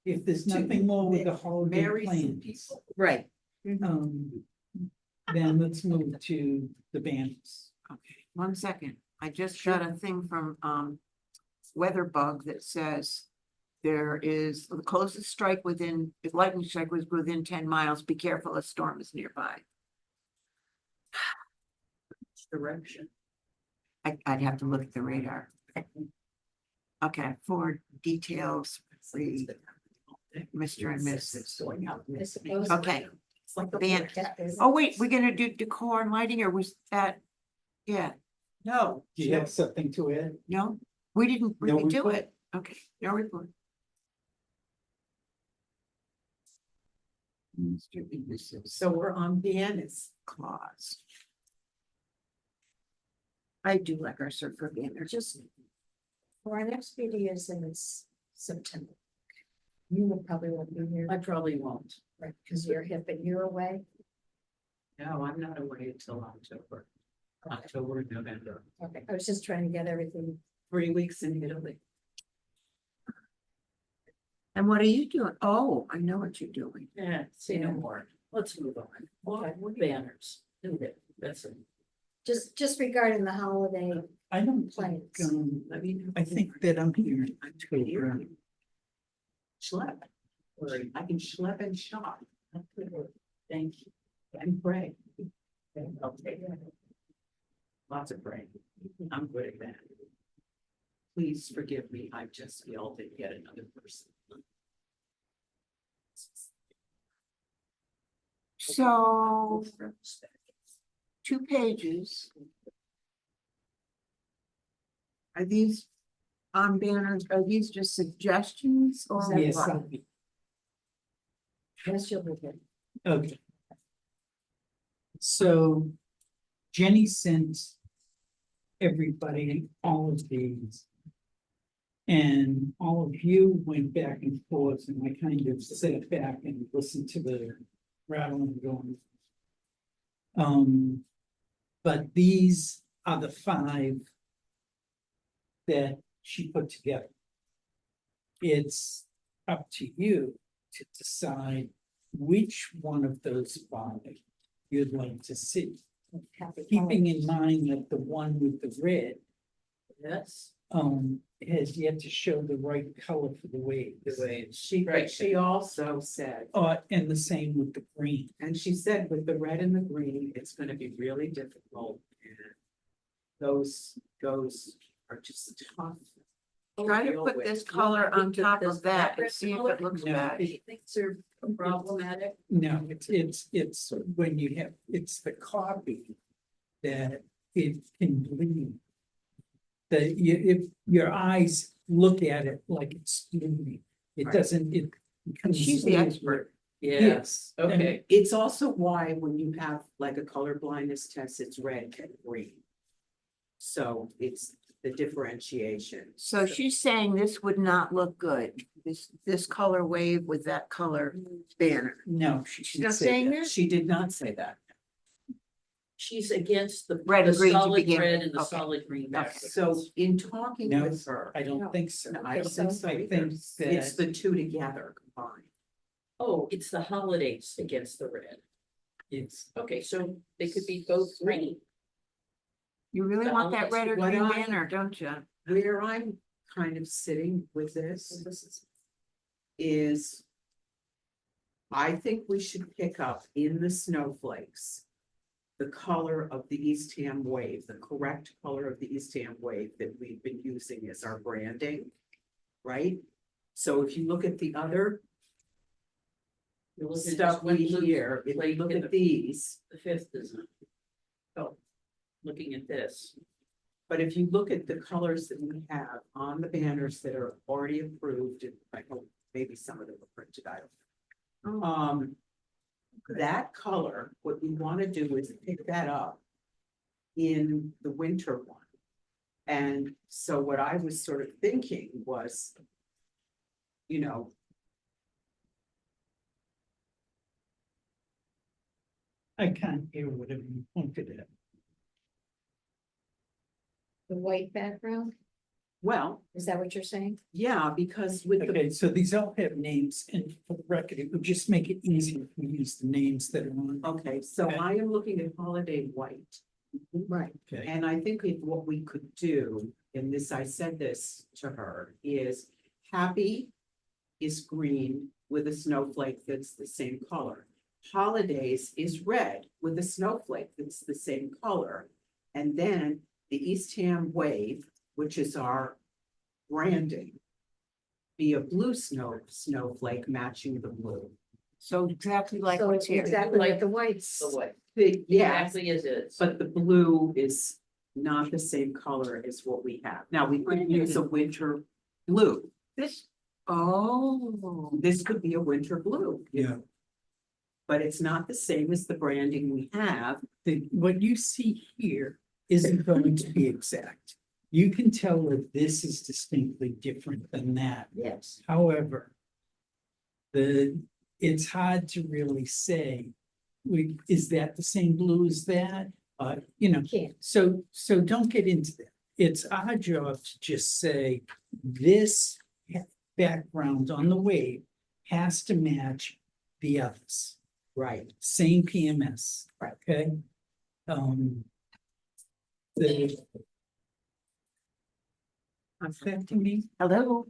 Speaker 1: if there's
Speaker 4: to
Speaker 1: nothing more with the holiday
Speaker 4: marry some
Speaker 1: plans,
Speaker 4: people.
Speaker 2: Right.
Speaker 1: then let's move to the banners.
Speaker 2: Okay, 1 second. I just got a thing from Weatherbug that says there is the closest strike within, if lightning strike was within 10 miles, be careful, a storm is nearby.
Speaker 3: Direction.
Speaker 2: I'd have to look at the radar. Okay, for details, the Mr. and Mrs.
Speaker 5: I suppose.
Speaker 2: Okay.
Speaker 4: It's like the
Speaker 2: Ban-
Speaker 4: forecast.
Speaker 2: Oh, wait, we're gonna do decor and lighting, or was that? Yeah,
Speaker 4: No.
Speaker 1: Do you have something to add?
Speaker 2: no, we didn't
Speaker 1: No
Speaker 2: really do
Speaker 1: report?
Speaker 2: it. Okay, no report. Mr. and Mrs.
Speaker 4: So we're on Vienna's.
Speaker 2: Claus. I do like our circle banner.
Speaker 5: Just for our next meeting is in September. You will probably won't be here,
Speaker 3: I probably won't.
Speaker 5: right, because you're hip and you're away.
Speaker 4: No, I'm not away until October. October, November,
Speaker 5: Okay, I was just trying to get everything.
Speaker 4: 3 weeks in Italy.
Speaker 2: And what are you doing? Oh, I know what you're doing.
Speaker 3: Yeah, say no more. Let's move on.
Speaker 5: Okay.
Speaker 3: What banners? Do it. That's it.
Speaker 5: Just regarding the holiday
Speaker 1: I don't think,
Speaker 5: plans.
Speaker 4: Let me know.
Speaker 1: I think that I'm here in October.
Speaker 4: Schlep. I can schlep and shop
Speaker 3: Thank you.
Speaker 4: and pray. I'll take it. Lots of praying. I'm good at that. please forgive me, I just yelled at yet another person.
Speaker 2: So 2 pages. Are these banners, are these just suggestions or
Speaker 1: Yes,
Speaker 2: what?
Speaker 1: I'll be-
Speaker 5: Yes, you'll be good.
Speaker 1: okay. So Jenny sent everybody all of these. And all of you went back and forth and I kind of sat back and listened to the rattling going. But these are the 5 that she put together. It's up to you to decide which one of those 5 you'd like to see.
Speaker 5: Happy
Speaker 1: Keeping in mind that the one with the red,
Speaker 3: Yes.
Speaker 1: has yet to show the right color for the waves.
Speaker 3: The way
Speaker 4: She,
Speaker 3: Right.
Speaker 4: but she also said,
Speaker 1: And the same with the green.
Speaker 4: and she said with the red and the green, it's gonna be really difficult. And those are just tough.
Speaker 2: Try to
Speaker 4: deal
Speaker 2: put
Speaker 4: with.
Speaker 2: this color on top
Speaker 3: Does
Speaker 2: of that and
Speaker 3: red
Speaker 2: see if
Speaker 3: color-
Speaker 2: it looks
Speaker 1: No.
Speaker 2: bad.
Speaker 3: She thinks they're problematic.
Speaker 1: No, it's when you have, it's the copy that it can bleed. That if your eyes look at it like it's bleeding, it
Speaker 4: Right.
Speaker 1: doesn't, it. becomes
Speaker 2: She's the
Speaker 1: blue.
Speaker 2: expert.
Speaker 1: Yes.
Speaker 3: Okay.
Speaker 4: It's also why when you have like a color blindness test, it's red and green. So it's the differentiation.
Speaker 2: So she's saying this would not look good, this color wave with that color banner.
Speaker 1: No, she
Speaker 2: She's
Speaker 1: didn't
Speaker 2: not
Speaker 1: say
Speaker 2: saying
Speaker 1: that.
Speaker 2: that?
Speaker 4: She did not say that.
Speaker 3: She's against the
Speaker 2: Red and green to
Speaker 3: solid
Speaker 2: begin
Speaker 3: red
Speaker 2: with.
Speaker 3: and the
Speaker 2: Okay.
Speaker 3: solid green.
Speaker 2: Okay.
Speaker 4: So in talking
Speaker 1: No.
Speaker 4: with her,
Speaker 1: I don't think so.
Speaker 4: no, I don't
Speaker 5: Okay,
Speaker 4: think
Speaker 5: so-
Speaker 4: so
Speaker 1: I
Speaker 4: either.
Speaker 1: think
Speaker 4: It's
Speaker 1: that,
Speaker 4: the two together combined.
Speaker 3: Oh, it's the holidays against the red.
Speaker 1: it's,
Speaker 3: Okay, so they could be both green.
Speaker 2: You really
Speaker 3: The
Speaker 2: want that
Speaker 3: holidays-
Speaker 2: red or
Speaker 4: what
Speaker 2: green
Speaker 4: I-
Speaker 2: banner, don't you?
Speaker 4: Where I'm kind of sitting with this is I think we should pick up in the snowflakes the color of the Eastham wave, the correct color of the Eastham wave that we've been using as our branding, right? So if you look at the other
Speaker 3: You're looking at
Speaker 4: stuff
Speaker 3: just one
Speaker 4: we
Speaker 3: blue
Speaker 4: hear, if you
Speaker 3: flake
Speaker 4: look
Speaker 3: and
Speaker 4: at these,
Speaker 3: The 5th isn't. Oh, looking at this.
Speaker 4: but if you look at the colors that we have on the banners that are already approved, and I hope maybe some of them are printed out. That color, what we want to do is pick that up in the winter one. And so what I was sort of thinking was, you know,
Speaker 1: I can't hear whatever you pointed at.
Speaker 5: The white background,
Speaker 4: well,
Speaker 5: is that what you're saying?
Speaker 4: yeah, because with the,
Speaker 1: Okay, so these all have names and for the record, it would just make it easier if we use the names that are on.
Speaker 4: okay, so
Speaker 1: Okay.
Speaker 4: I am looking at holiday white.
Speaker 5: Right.
Speaker 1: Okay,
Speaker 4: And I think what we could do, and this, I said this to her, is happy is green with a snowflake that's the same color. Holidays is red with a snowflake that's the same color. And then the Eastham wave, which is our branding, be a blue snowflake matching the blue.
Speaker 2: So exactly like
Speaker 5: So
Speaker 2: what's here.
Speaker 5: exactly like the whites.
Speaker 3: The white.
Speaker 4: Yes,
Speaker 3: Exactly as is.
Speaker 4: but the blue is not the same color as what we have. Now, we could use a winter blue.
Speaker 2: This, oh,
Speaker 4: This could be a winter blue.
Speaker 1: yeah,
Speaker 4: But it's not the same as the branding we have.
Speaker 1: what you see here isn't going to be exact. You can tell that this is distinctly different than that.
Speaker 5: Yes.
Speaker 1: However, it's hard to really say, is that the same blue as that?
Speaker 5: Can't.
Speaker 1: So don't get into that. It's our job to just say, this background on the wave has to match the others.
Speaker 4: Right.
Speaker 1: Same PMS,
Speaker 4: Right.
Speaker 1: okay? The. Affecting me?
Speaker 2: hello.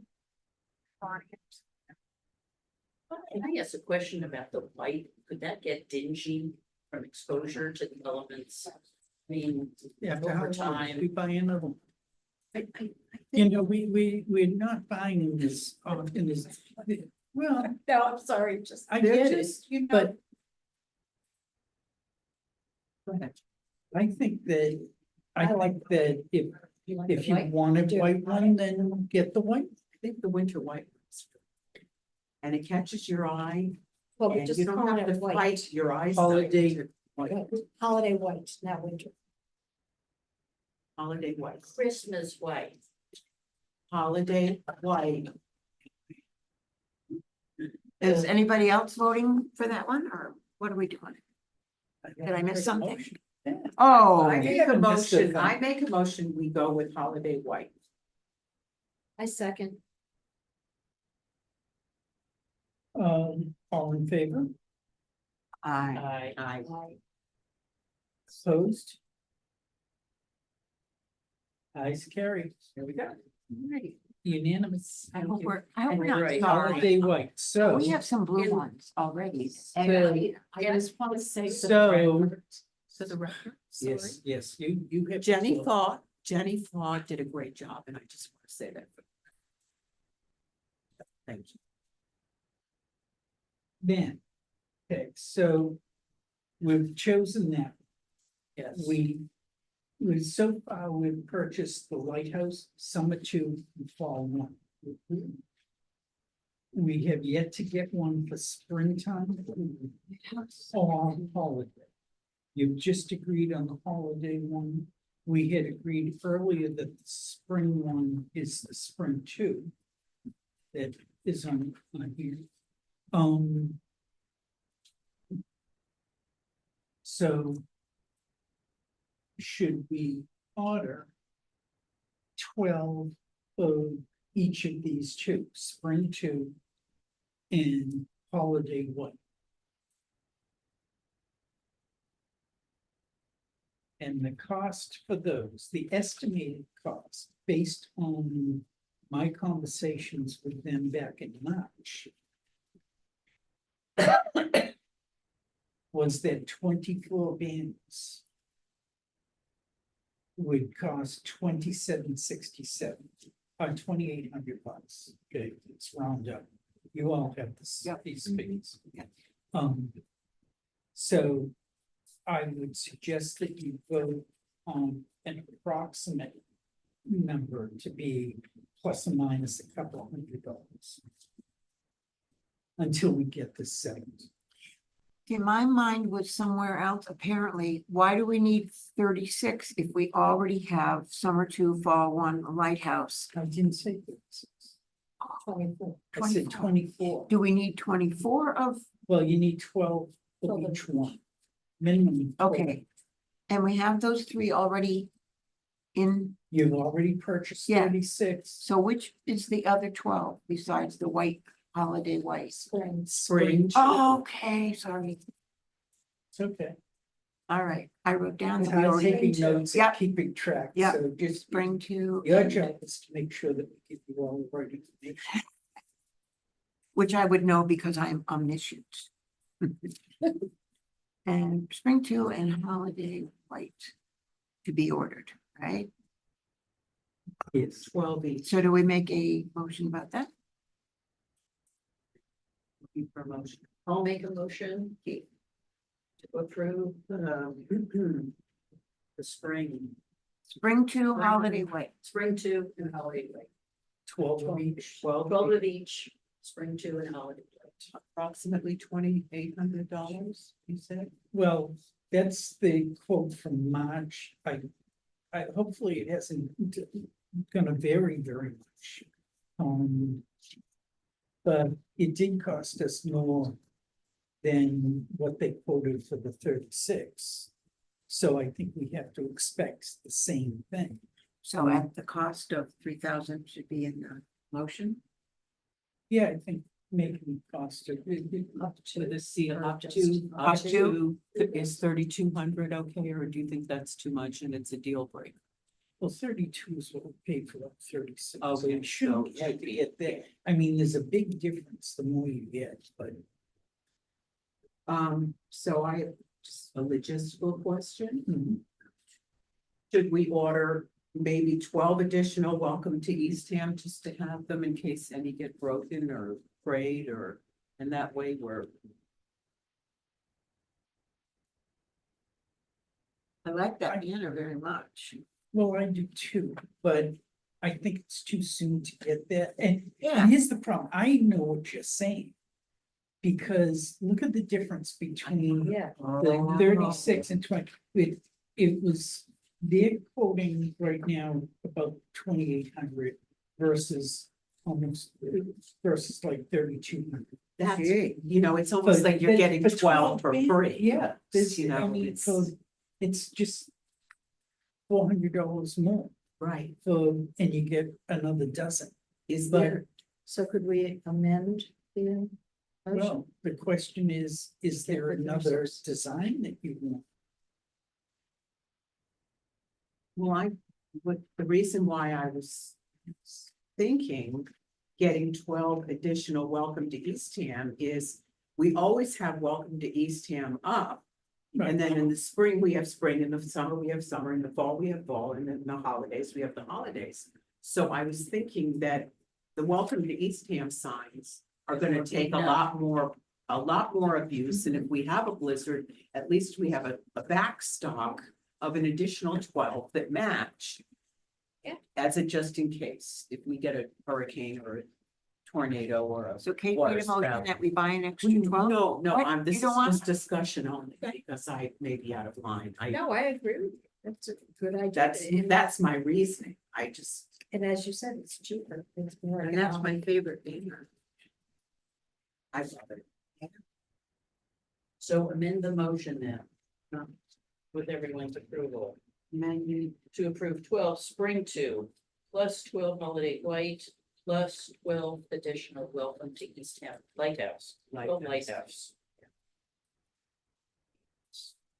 Speaker 3: Can I ask a question about the white? Could that get dingy from exposure to the elements? I mean,
Speaker 1: Yeah,
Speaker 3: over time.
Speaker 1: we buy another one. You know, we're not buying in this, well,
Speaker 5: No, I'm sorry, just.
Speaker 1: I
Speaker 4: They're
Speaker 1: get it,
Speaker 4: just, you know.
Speaker 1: but
Speaker 4: Go ahead.
Speaker 1: I think that, I
Speaker 5: I like
Speaker 1: think that if
Speaker 5: like
Speaker 1: if
Speaker 5: the
Speaker 1: you
Speaker 5: white.
Speaker 1: want
Speaker 5: do.
Speaker 1: a white one, then get the white.
Speaker 4: I think the winter white. looks good. And it catches your eye,
Speaker 5: Well, we
Speaker 4: and
Speaker 5: just
Speaker 4: you don't
Speaker 5: call
Speaker 4: have
Speaker 5: it
Speaker 4: to
Speaker 5: white.
Speaker 4: fight your eyes.
Speaker 1: Holiday white.
Speaker 5: Holiday white, not winter.
Speaker 4: Holiday white,
Speaker 3: Christmas white.
Speaker 4: holiday white.
Speaker 2: Is anybody else voting for that one, or what are we doing? Did I miss something?
Speaker 1: Yeah.
Speaker 2: Oh,
Speaker 4: I make a
Speaker 1: haven't missed a
Speaker 4: motion,
Speaker 1: thing.
Speaker 4: I make a motion, we go with holiday white.
Speaker 5: I second.
Speaker 1: All in favor,
Speaker 2: I,
Speaker 4: I,
Speaker 1: opposed? Ayes carried, there we go, unanimous.
Speaker 2: I hope we're
Speaker 3: And
Speaker 2: not
Speaker 3: you're right,
Speaker 2: sorry.
Speaker 1: Holiday white, so.
Speaker 2: We have some blue
Speaker 3: In-
Speaker 2: ones already.
Speaker 4: I just want to say to the
Speaker 1: So-
Speaker 4: record, to the record, sorry.
Speaker 1: Yes, you have.
Speaker 4: Jenny Flaw did a great job, and I just want to say that. Thank you.
Speaker 1: Then, okay, so we've chosen that.
Speaker 3: Yes.
Speaker 1: We so far, we've purchased the lighthouse, summer 2, and fall 1. We have yet to get one for springtime or holiday. You've just agreed on the holiday one. We had agreed earlier that the spring one is the spring 2. That is on here. So should we order 12 of each of these 2, spring 2 and holiday 1? And the cost for those, the estimated cost, based on my conversations with them back in March, was that 24 bands would cost $27.67, or $2,800. Okay, it's round up. You all have this,
Speaker 2: Yep.
Speaker 1: these figures.
Speaker 2: Yep.
Speaker 1: So I would suggest that you vote on an approximate number to be plus or minus a couple $100 until we get this settled.
Speaker 2: okay, my mind was somewhere else, apparently. Why do we need 36 if we already have summer 2, fall 1, lighthouse?
Speaker 1: I didn't say this.
Speaker 5: 24.
Speaker 1: I said 24.
Speaker 2: Do we need 24 of,
Speaker 1: Well, you need 12 of
Speaker 5: 12 of
Speaker 1: each one. Minimum. 12.
Speaker 2: okay. And we have those 3 already in,
Speaker 1: You've already purchased
Speaker 2: Yeah.
Speaker 1: 36.
Speaker 2: so which is the other 12 besides the white, holiday white?
Speaker 5: Spring.
Speaker 4: Spring.
Speaker 2: Oh, okay, sorry.
Speaker 1: It's okay.
Speaker 2: All right, I wrote down. that we
Speaker 1: I'm
Speaker 2: already-
Speaker 1: taking notes
Speaker 2: Yep.
Speaker 1: and keeping track.
Speaker 2: Yep.
Speaker 1: So just
Speaker 2: Spring 2.
Speaker 1: your job is to make sure that we give you all the right information.
Speaker 2: Which I would know because I'm omniscient. And spring 2 and holiday white to be ordered, right?
Speaker 1: Yes.
Speaker 4: 12 each.
Speaker 2: So do we make a motion about that?
Speaker 4: Looking for a motion.
Speaker 3: I'll make a motion to approve the spring,
Speaker 2: Spring 2, holiday white.
Speaker 3: spring 2 and holiday white.
Speaker 1: 12 of each.
Speaker 3: 12 of each, spring 2 and holiday white.
Speaker 4: Approximately $2,800, you said?
Speaker 1: Well, that's the quote from March. Hopefully it hasn't gonna vary very much. But it did cost us more than what they quoted for the 36. So I think we have to expect the same thing.
Speaker 2: So at the cost of 3,000 should be in the motion.
Speaker 1: Yeah, I think making the cost of.
Speaker 4: Up to the seal, up
Speaker 3: Just
Speaker 4: to,
Speaker 2: up
Speaker 4: up
Speaker 2: to.
Speaker 4: to, is 3,200 okay, or do you think that's too much and it's a deal breaker?
Speaker 1: Well, 32 is what we paid for that 36. So
Speaker 4: Okay,
Speaker 1: it shouldn't
Speaker 4: so-
Speaker 1: have to get there. I mean, there's a big difference the more you get, but
Speaker 4: So I have just a logistical question.
Speaker 1: mhm.
Speaker 4: Should we order maybe 12 additional welcome to Eastham, just to have them in case any get broken or frayed or, and that way we're.
Speaker 2: I like that banner very much.
Speaker 1: Well, I do too, but I think it's too soon to get that, and
Speaker 2: Yeah,
Speaker 1: here's the problem, I know what you're saying. Because look at the difference between
Speaker 5: Yeah,
Speaker 1: the 36 and 20, it was, they're quoting right now about 2,800 versus almost, versus like 3,200.
Speaker 4: That's,
Speaker 2: Gee.
Speaker 4: it's almost like you're getting 12 for
Speaker 1: band,
Speaker 4: free.
Speaker 1: Yeah, this,
Speaker 4: You
Speaker 1: I
Speaker 4: know,
Speaker 1: mean,
Speaker 4: it's-
Speaker 1: so it's just $400 more,
Speaker 4: Right,
Speaker 1: so, and you get another dozen.
Speaker 4: is
Speaker 1: But-
Speaker 4: there,
Speaker 5: so could we amend the motion?
Speaker 1: Well, the question is there
Speaker 5: Get the
Speaker 1: another
Speaker 5: resource.
Speaker 1: design that you want?
Speaker 4: well, the reason why I was thinking getting 12 additional welcome to Eastham is we always have welcome to Eastham up. And then in the spring, we have spring, in the summer, we have summer, in the fall, we have fall, and then in the holidays, we have the holidays. So I was thinking that the welcome to Eastham signs are gonna take a lot more abuse, and if we have a blizzard, at least we have a backstock of an additional 12 that match.
Speaker 5: Yeah.
Speaker 4: As a just in case, if we get a hurricane or a tornado or a.
Speaker 2: so Kate
Speaker 4: water
Speaker 2: made a motion
Speaker 4: spout.
Speaker 2: that we buy an extra
Speaker 4: No,
Speaker 2: 12.
Speaker 4: no,
Speaker 2: What?
Speaker 4: this
Speaker 2: You
Speaker 4: is
Speaker 2: don't want-
Speaker 4: just discussion only, because I may be out of line,
Speaker 5: No, I agree with you. That's a good idea.
Speaker 4: that's my reasoning, I just.
Speaker 5: And as you said, it's cheaper. It's more.
Speaker 2: And that's my
Speaker 5: economic.
Speaker 2: favorite banner.
Speaker 4: I love it.
Speaker 3: So amend the motion then. With everyone's approval.
Speaker 4: Menu,
Speaker 3: To approve 12 spring 2, plus 12 holiday white, plus 12 additional welcome to Eastham Lighthouse. 12 Lighthouse.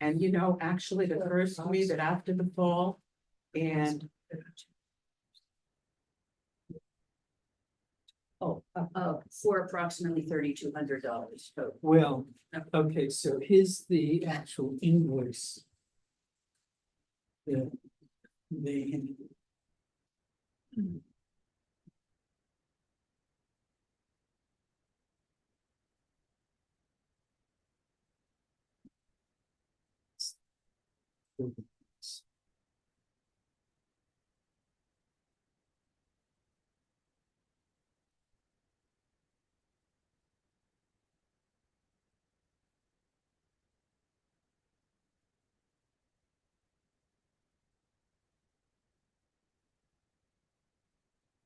Speaker 4: and actually, the occurs to me that after the fall, and
Speaker 3: For approximately $3,200. So
Speaker 1: Well, okay, so here's the actual invoice. The.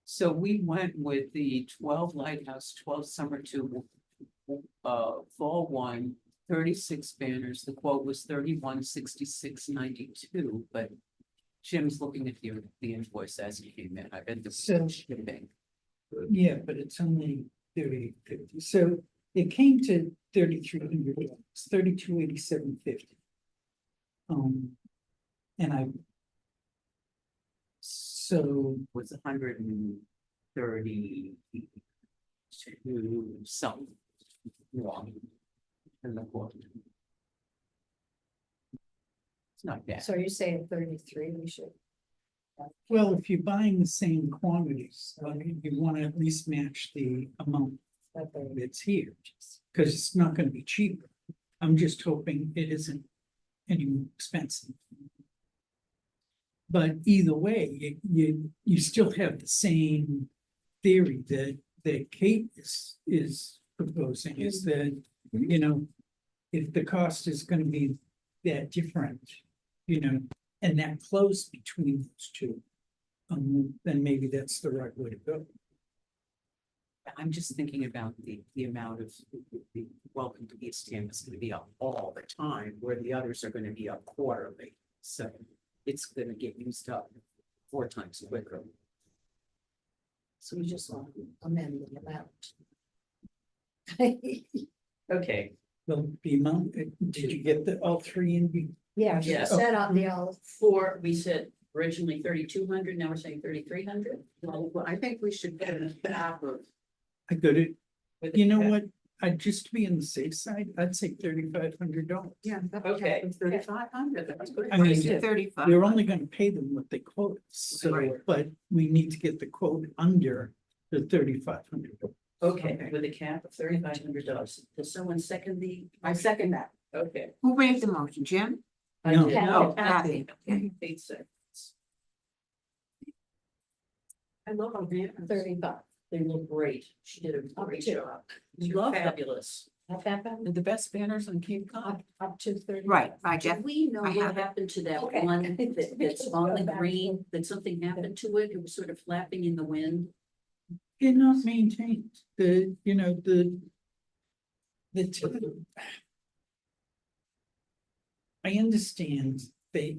Speaker 4: so we went with the 12 Lighthouse, 12 Summer 2, Fall 1, 36 banners, the quote was 3166.92, but Jim's looking at the invoice as it came in, I bet the
Speaker 1: So-
Speaker 4: shipping.
Speaker 1: Yeah, but it's only 38.50, so it came to $3,300, 3287.50. And I. So,
Speaker 4: Was 132 something wrong in the quote. It's not bad.
Speaker 5: So you're saying 33, we should.
Speaker 1: well, if you're buying the same quantities, you want to at least match the amount that's here. Because it's not gonna be cheaper. I'm just hoping it isn't any more expensive. But either way, you still have the same theory that Kate is proposing, is that, if the cost is gonna be that different, and that close between those two, then maybe that's the right way to go.
Speaker 4: I'm just thinking about the amount of the welcome to Eastham is gonna be up all the time, where the others are gonna be up quarterly. So it's gonna get used up 4 times quicker.
Speaker 5: So we just want to amend the amount.
Speaker 3: Okay,
Speaker 1: Well, the amount, did you get all three in?
Speaker 5: Yeah,
Speaker 3: Yeah.
Speaker 5: set up the all.
Speaker 3: we said originally 3,200, now we're saying 3,300.
Speaker 4: Well, I think we should get a half of.
Speaker 1: I got it. You know what? just to be on the safe side, I'd say $3,500.
Speaker 4: Yeah.
Speaker 3: Okay.
Speaker 4: 3,500, that's good.
Speaker 1: I mean,
Speaker 2: Raised to
Speaker 1: yeah,
Speaker 2: 35.
Speaker 1: we're only gonna pay them what they quote, so,
Speaker 4: Right.
Speaker 1: but we need to get the quote under the $3,500.
Speaker 3: Okay, with a cap of $3,500. Does someone second the?
Speaker 4: I second that.
Speaker 3: Okay.
Speaker 2: Who made the motion, Jim?
Speaker 3: I
Speaker 1: No.
Speaker 3: did.
Speaker 2: No,
Speaker 4: Kathy.
Speaker 2: Kathy. Okay.
Speaker 3: 8 seconds.
Speaker 4: I love our vehicles.
Speaker 5: 35.
Speaker 3: They look great. She did a great
Speaker 5: to-
Speaker 3: job.
Speaker 4: Love them.
Speaker 3: Fabulous.
Speaker 5: Not that bad.
Speaker 4: They're the best banners on Cape Cod.
Speaker 5: Up to 30.
Speaker 2: Right, I
Speaker 3: Do
Speaker 2: def,
Speaker 3: we know
Speaker 2: I
Speaker 3: what
Speaker 2: have it.
Speaker 3: happened to that
Speaker 5: Okay.
Speaker 3: one that's on the
Speaker 5: Back.
Speaker 3: green, that something happened to it? It was sort of flapping in the wind.
Speaker 1: They're not maintained, the I understand they.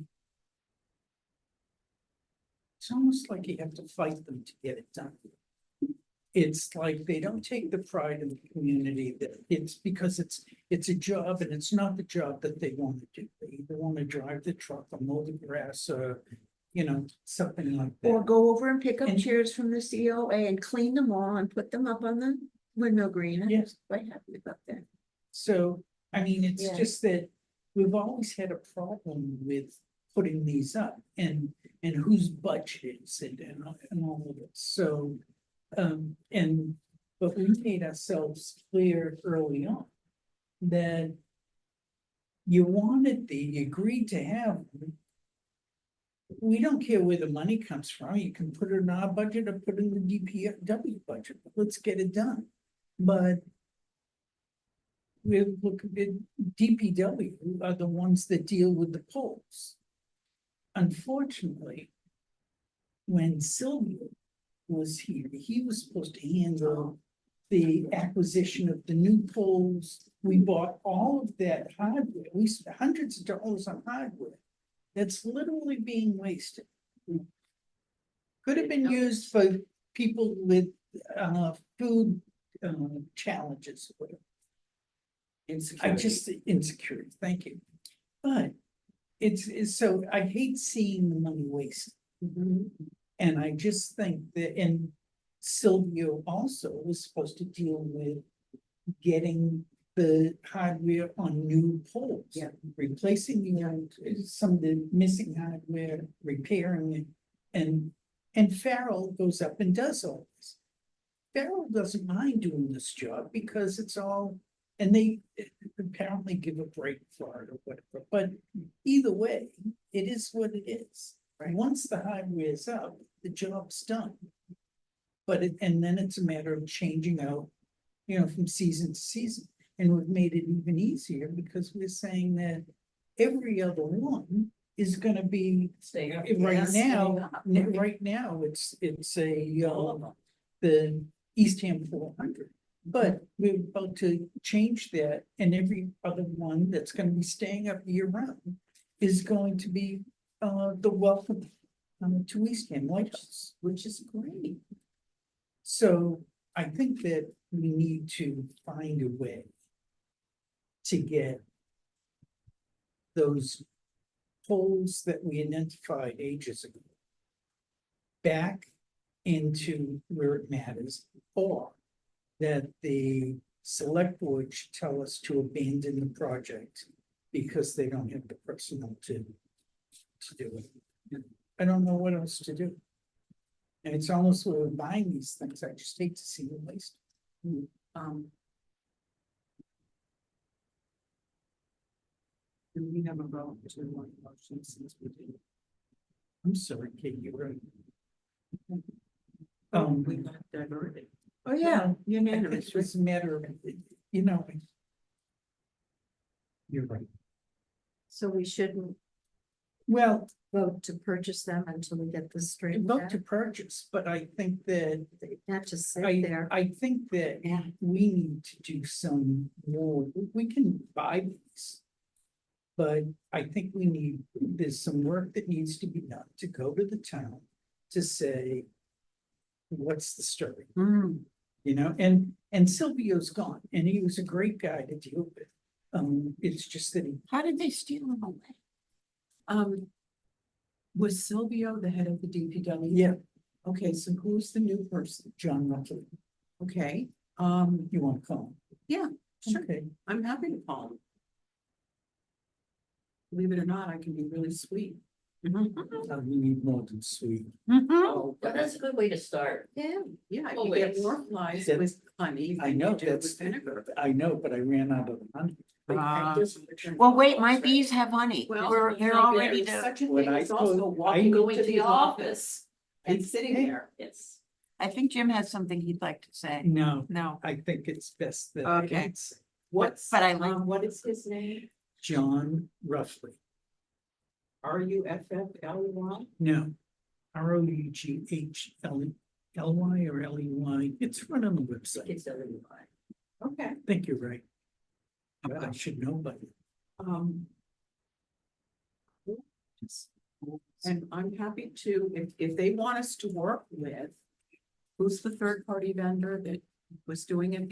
Speaker 1: It's almost like you have to fight them to get it done. It's like they don't take the pride in the community, that it's because it's a job and it's not the job that they want to do. They either want to drive the truck or mow the grass or, something like
Speaker 2: Or
Speaker 1: that.
Speaker 2: go over and pick up
Speaker 1: And-
Speaker 2: chairs from the COA and clean them all and put them up on the windmill green. I'm
Speaker 1: Yes.
Speaker 2: quite happy about that.
Speaker 1: So, I mean, it's
Speaker 5: Yeah.
Speaker 1: just that we've always had a problem with putting these up and whose budget is it and all of it, so. But we made ourselves clear early on that you wanted you agreed to have them. We don't care where the money comes from, you can put it in our budget or put it in the DPW budget, let's get it done, but. We're looking at DPW are the ones that deal with the polls. Unfortunately. When Sylvia was here, he was supposed to handle the acquisition of the new poles. We bought all of that hardware, we spent hundreds of dollars on hardware. That's literally being wasted. Could have been used for people with food challenges, or whatever. Insecurity, thank you. But it's so, I hate seeing the money wasted. And I just think that, and Silvio also was supposed to deal with getting the hardware on new poles.
Speaker 4: Yeah.
Speaker 1: Replacing some of the missing hardware, repairing it, and Farrell goes up and does all this. Farrell doesn't mind doing this job because it's all, and they apparently give a break for it or whatever, but either way, it is what it is.
Speaker 4: Right.
Speaker 1: Once the hardware is up, the job's done. But and then it's a matter of changing out, from season to season. And we've made it even easier because we're saying that every other one is gonna be,
Speaker 3: Stay up.
Speaker 1: right now,
Speaker 3: Yeah.
Speaker 1: right now, it's the Eastham 400. But we're about to change that, and every other one that's gonna be staying up year round is going to be the welcome to Eastham Lighthouse, which is great. So I think that we need to find a way to get those holes that we identified ages ago back into where it matters, or that the select board should tell us to abandon the project because they don't have the personnel to do it. I don't know what else to do. And it's almost when we're buying these things, I just hate to see them waste.
Speaker 4: Do we have a vote to one motion since we did?
Speaker 1: I'm sorry, Kate, you're right.
Speaker 4: We got diverted.
Speaker 2: Oh, yeah,
Speaker 1: I think
Speaker 2: unanimous.
Speaker 1: it's a matter of, you're right.
Speaker 5: So we shouldn't
Speaker 1: Well,
Speaker 5: vote to purchase them until we get this straightened
Speaker 1: vote
Speaker 5: out.
Speaker 1: to purchase, but I think that
Speaker 5: Not just sit
Speaker 1: I
Speaker 5: there.
Speaker 1: think that
Speaker 5: Yeah.
Speaker 1: we need to do some more, we can buy these. But I think there's some work that needs to be done to go to the town to say. What's the story,
Speaker 2: Mm,
Speaker 1: and Silvio's gone, and he was a great guy to deal with. It's just that he,
Speaker 2: how did they steal them away?
Speaker 4: Was Silvio the head of the DPW?
Speaker 1: yeah,
Speaker 4: Okay, so who's the new person?
Speaker 1: John Russell,
Speaker 4: Okay,
Speaker 1: you want to call him?
Speaker 4: Yeah, sure,
Speaker 1: Okay,
Speaker 4: I'm happy to call them. Believe it or not, I can be really sweet.
Speaker 1: we need more than sweet.
Speaker 3: Well, that's a good way to start.
Speaker 5: Yeah.
Speaker 4: Yeah,
Speaker 3: Oh,
Speaker 4: you get
Speaker 3: wait.
Speaker 4: more flies
Speaker 1: That-
Speaker 4: with honey.
Speaker 1: I
Speaker 4: than
Speaker 1: know
Speaker 4: you do
Speaker 1: that's,
Speaker 4: with vinegar.
Speaker 1: I know, but I ran out of honey.
Speaker 2: Well, wait, my bees have honey.
Speaker 4: Well,
Speaker 2: They're
Speaker 4: I
Speaker 2: all
Speaker 4: mean,
Speaker 2: ready to.
Speaker 4: such a
Speaker 1: When
Speaker 4: thing
Speaker 1: I
Speaker 4: is also
Speaker 1: told-
Speaker 4: walking
Speaker 3: Going
Speaker 4: into
Speaker 3: to
Speaker 4: the office and sitting there.
Speaker 3: Yes.
Speaker 2: I think Jim has something he'd like to say.
Speaker 1: No,
Speaker 2: No,
Speaker 1: I think it's best that I
Speaker 2: Okay.
Speaker 1: don't say.
Speaker 4: What's,
Speaker 2: But I like-
Speaker 4: what is his name?
Speaker 1: John Ruffley,
Speaker 4: Ruffly?
Speaker 1: no. ROUGHLY or LEY, it's right on the website,
Speaker 3: It's everybody.
Speaker 4: Okay,
Speaker 1: I think you're right. But I should know, but.
Speaker 4: um, and I'm happy to, if they want us to work with, who's the third party vendor that was doing it?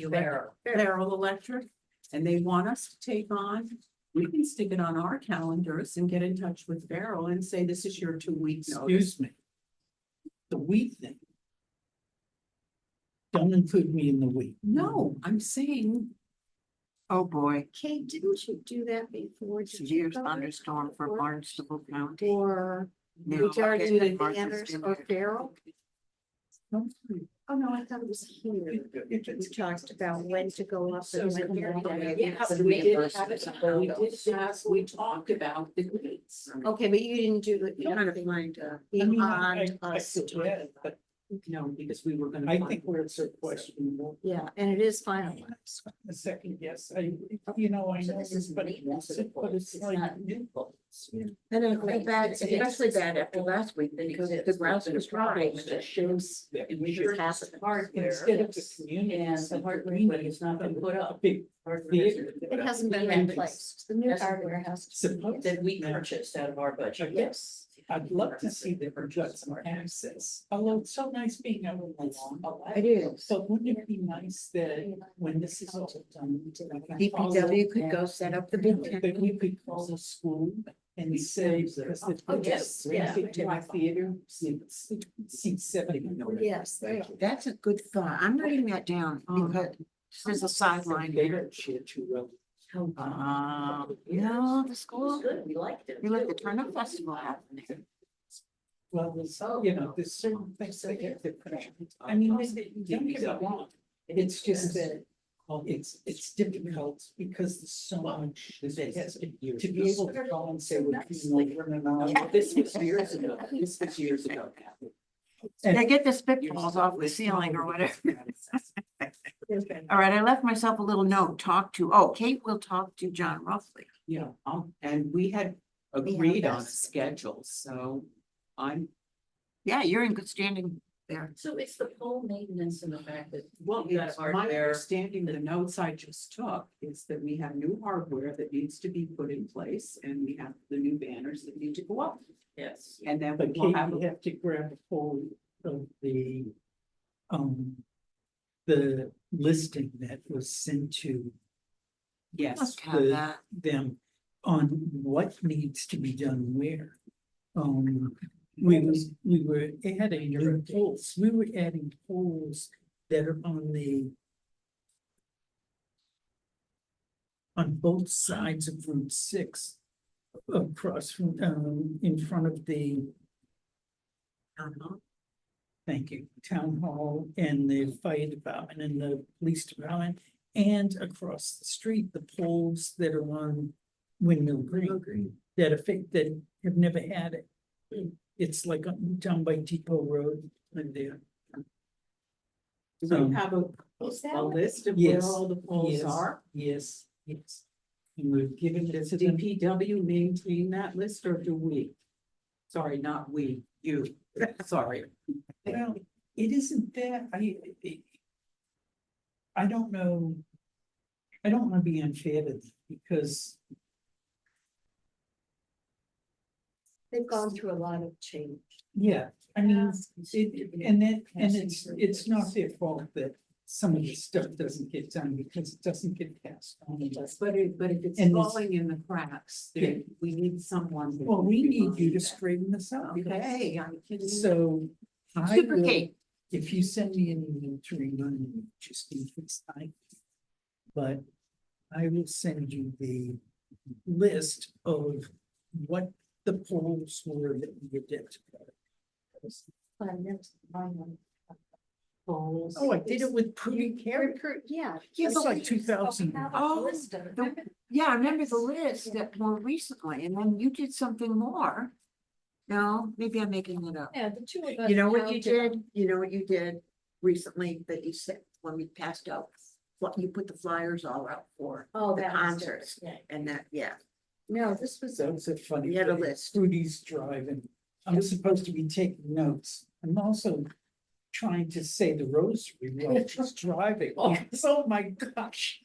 Speaker 4: Feral Electric, and they want us to take on, we can stick it on our calendars and get in touch with Feral and say, this is your 2 week notice.
Speaker 1: Excuse me. The week thing. Don't include me in the week.
Speaker 4: No, I'm saying,
Speaker 2: oh boy,
Speaker 5: Kate, didn't you do that before? Did you
Speaker 2: severe
Speaker 5: cover it
Speaker 2: thunderstorm for
Speaker 5: before?
Speaker 2: Barnstable County.
Speaker 5: Or
Speaker 2: No,
Speaker 5: regarding
Speaker 2: okay,
Speaker 5: the
Speaker 2: Martha's
Speaker 5: banners or
Speaker 2: Vineyard.
Speaker 5: feral? Oh, no, I thought it was here. We talked about when to go up. and when to-
Speaker 3: Yeah, but
Speaker 4: we did
Speaker 3: reimburse
Speaker 4: have,
Speaker 3: us.
Speaker 4: we talked about the grades.
Speaker 5: Okay, but you didn't do it.
Speaker 2: You gotta find,
Speaker 1: I mean, I
Speaker 5: Beyond us.
Speaker 1: could add it, but
Speaker 4: No, because we were gonna.
Speaker 1: I
Speaker 4: find-
Speaker 1: think where it's a question.
Speaker 5: Yeah, and it is finalized.
Speaker 1: A second, yes, I know,
Speaker 3: So this is
Speaker 1: but
Speaker 3: maintenance of the
Speaker 1: but it's
Speaker 3: poles, it's
Speaker 1: like.
Speaker 3: not new poles.
Speaker 5: And then
Speaker 3: Right.
Speaker 2: bad,
Speaker 3: It's-
Speaker 2: especially bad after last week
Speaker 3: That
Speaker 2: because
Speaker 3: exists.
Speaker 2: the grass was dry.
Speaker 3: That shows.
Speaker 1: And
Speaker 3: we
Speaker 1: sure,
Speaker 3: should have the hardware.
Speaker 1: Instead of the
Speaker 3: yes.
Speaker 1: community.
Speaker 3: And the
Speaker 1: center,
Speaker 3: hardware
Speaker 1: we
Speaker 3: has not been put
Speaker 1: a
Speaker 3: up.
Speaker 1: Big theater.
Speaker 5: It hasn't been
Speaker 3: Yeah.
Speaker 5: replaced. The new
Speaker 3: Hasn't-
Speaker 5: hardware has. to-
Speaker 1: Suppose.
Speaker 3: That we purchased out of our budget.
Speaker 1: Okay.
Speaker 3: Yes.
Speaker 1: I'd love to see the got some access, although it's so nice being out on the lawn.
Speaker 2: It is.
Speaker 1: So wouldn't it be nice that when this is all done.
Speaker 2: DPW could go set up the big tent.
Speaker 1: That we could call the school and say, because the.
Speaker 3: Oh, yes, yeah.
Speaker 1: Theater, seat 70.
Speaker 5: Yes, thank you.
Speaker 2: That's a good thought. I'm writing that down because there's a sideline
Speaker 1: They
Speaker 2: here.
Speaker 1: don't share too well.
Speaker 2: No, the
Speaker 3: It was
Speaker 2: school,
Speaker 3: good, we liked it.
Speaker 2: we let the Turner Festival happen there.
Speaker 1: Well, there's, there's certain things that get different. I mean, don't get me wrong, it's just that. It's difficult because there's so much that has to be able to go and say, we're coming over and all.
Speaker 4: This was years ago, this was years ago.
Speaker 2: Yeah, get the spitballs off the ceiling or whatever. All right, I left myself a little note, Kate will talk to John Ruffley.
Speaker 4: Yeah, and we had agreed on a schedule, so I'm,
Speaker 2: Yeah, you're in good standing there.
Speaker 3: So it's the pole maintenance and the fact that.
Speaker 4: well,
Speaker 3: you got
Speaker 4: it's my
Speaker 3: hardware.
Speaker 4: understanding, the notes I just took is that we have new hardware that needs to be put in place and we have the new banners that need to go up.
Speaker 3: Yes.
Speaker 4: And then
Speaker 1: But
Speaker 4: we'll
Speaker 1: Kate,
Speaker 4: have,
Speaker 1: you have to grab a hold of the listing that was sent to
Speaker 4: yes,
Speaker 2: Must have that.
Speaker 1: them on what needs to be done where. We were adding new poles, we were adding poles that are on both sides of Route 6, across from, in front of the thank you, town hall and the fire department and the police department, and across the street, the poles that are on Windmill Green. That have never had it. It's like down by Depot Road, like there.
Speaker 4: do we have
Speaker 5: Is that
Speaker 4: a
Speaker 5: what-
Speaker 4: list of where
Speaker 1: Yes,
Speaker 4: all the poles
Speaker 1: yes.
Speaker 4: are?
Speaker 1: Yes, yes. And we've given it
Speaker 4: Does
Speaker 1: to them.
Speaker 4: DPW maintain that list or do we? Sorry, not we, you, sorry.
Speaker 1: Well, it isn't that, I don't know. I don't wanna be unfair to them because
Speaker 5: They've gone through a lot of change.
Speaker 1: yeah, I mean, it's not their fault that some of the stuff doesn't get done because it doesn't get passed on.
Speaker 4: But if it's
Speaker 1: And this-
Speaker 4: falling in the cracks, then we need someone.
Speaker 1: Well, we need you to straighten this out.
Speaker 4: Okay, I'm kidding.
Speaker 1: So I
Speaker 2: Super
Speaker 1: will,
Speaker 2: Kate.
Speaker 1: if you send me an email to remind me, just in case I but I will send you the list of what the polls were that we did.
Speaker 5: 5 minutes, mine.
Speaker 1: Oh, I did it with Prudy Carey.
Speaker 5: Yeah.
Speaker 2: Yeah,
Speaker 1: It's
Speaker 2: but
Speaker 1: like
Speaker 2: we-
Speaker 1: 2000.
Speaker 2: Oh, yeah, I remember the list that more recently, and then you did something more. No, maybe I'm making it up.
Speaker 5: Yeah, the two of us.
Speaker 2: You know what
Speaker 5: now
Speaker 2: you did? You know what you did recently that you said when we passed out? You put the flyers all out for
Speaker 5: Oh,
Speaker 2: the
Speaker 5: that was
Speaker 2: concerts
Speaker 5: different,
Speaker 2: and that, yeah.
Speaker 5: yeah. No, this was,
Speaker 1: That was a funny.
Speaker 2: We had a
Speaker 1: day.
Speaker 2: list.
Speaker 1: Prudy's driving. I'm supposed to be taking notes. I'm also trying to say the rosary while she's driving. Oh my gosh.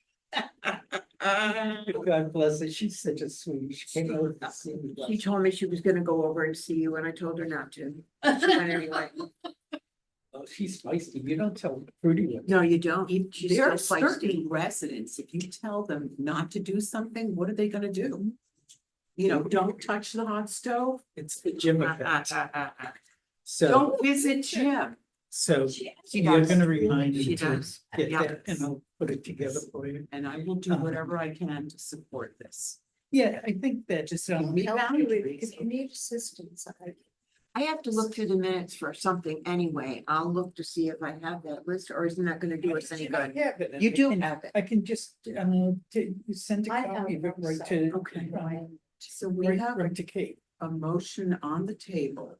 Speaker 1: God bless her. She's such a sweetie. She came over to see me.
Speaker 2: She told me she was gonna go over and see you and I told her not to. But anyway,
Speaker 1: Oh, she's feisty. You don't tell Prudy what.
Speaker 2: no, you don't. She's
Speaker 4: There
Speaker 2: still
Speaker 4: are certain
Speaker 2: feisty.
Speaker 4: residents, if you tell them not to do something, what are they gonna do? You know, don't touch the hot stove,
Speaker 1: It's the gym effect. So,
Speaker 4: don't visit Jim.
Speaker 1: so
Speaker 2: She
Speaker 1: you're
Speaker 2: does.
Speaker 1: gonna remind me
Speaker 2: She
Speaker 1: to
Speaker 2: does.
Speaker 1: get
Speaker 2: Yeah.
Speaker 1: that and I'll put it together for you.
Speaker 4: And I will do whatever I can to support this.
Speaker 1: Yeah, I think that
Speaker 4: Just
Speaker 1: um,
Speaker 4: meet
Speaker 5: help you
Speaker 4: boundaries.
Speaker 5: if you need assistance.
Speaker 2: I have to look through the minutes for something anyway. I'll look to see if I have that list or isn't that gonna do us any good? You do have it.
Speaker 1: I can just send a
Speaker 5: I have
Speaker 1: copy of it
Speaker 5: one,
Speaker 1: right
Speaker 5: so-
Speaker 1: to.
Speaker 2: Okay.
Speaker 4: So we
Speaker 1: Right,
Speaker 4: have
Speaker 1: right to Kate.
Speaker 4: a motion on the table.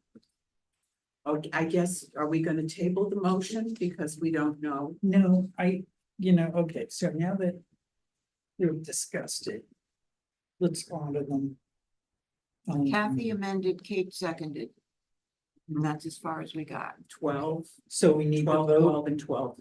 Speaker 4: Okay, I guess, are we gonna table the motion because we don't know?
Speaker 1: No, okay, so now that we've discussed it, let's honor them.
Speaker 2: Kathy amended, Kate seconded. And that's as far as we got.
Speaker 4: 12,
Speaker 1: So we need to
Speaker 4: 12,
Speaker 1: vote.
Speaker 4: 12, and 12.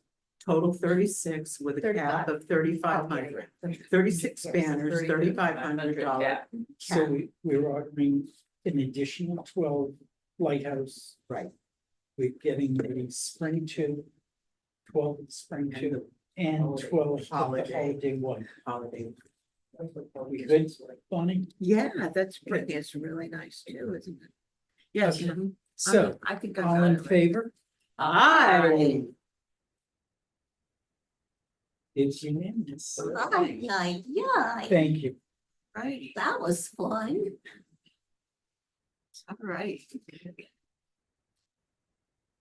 Speaker 4: Total 36 with a cap of 3,500. 36 banners, $3,500.
Speaker 3: Yeah.
Speaker 1: So we're ordering an additional 12 lighthouse.
Speaker 4: Right.
Speaker 1: We're getting the spring two, 12 spring
Speaker 4: And
Speaker 1: two, and
Speaker 4: holiday-
Speaker 1: 12 of the
Speaker 4: holiday.
Speaker 1: holiday one.
Speaker 4: Holiday.
Speaker 1: Are we good, Bonnie?
Speaker 2: Yeah, that's pretty, it's really nice too, isn't it? Yes.
Speaker 1: Okay.
Speaker 2: mhm.
Speaker 1: So,
Speaker 2: I think I
Speaker 1: all
Speaker 2: got
Speaker 1: in
Speaker 2: it right.
Speaker 1: favor?
Speaker 4: Aye.
Speaker 1: It's unanimous.
Speaker 5: Yeah,
Speaker 1: Thank you.
Speaker 2: Right,
Speaker 5: that was fun.
Speaker 2: all right.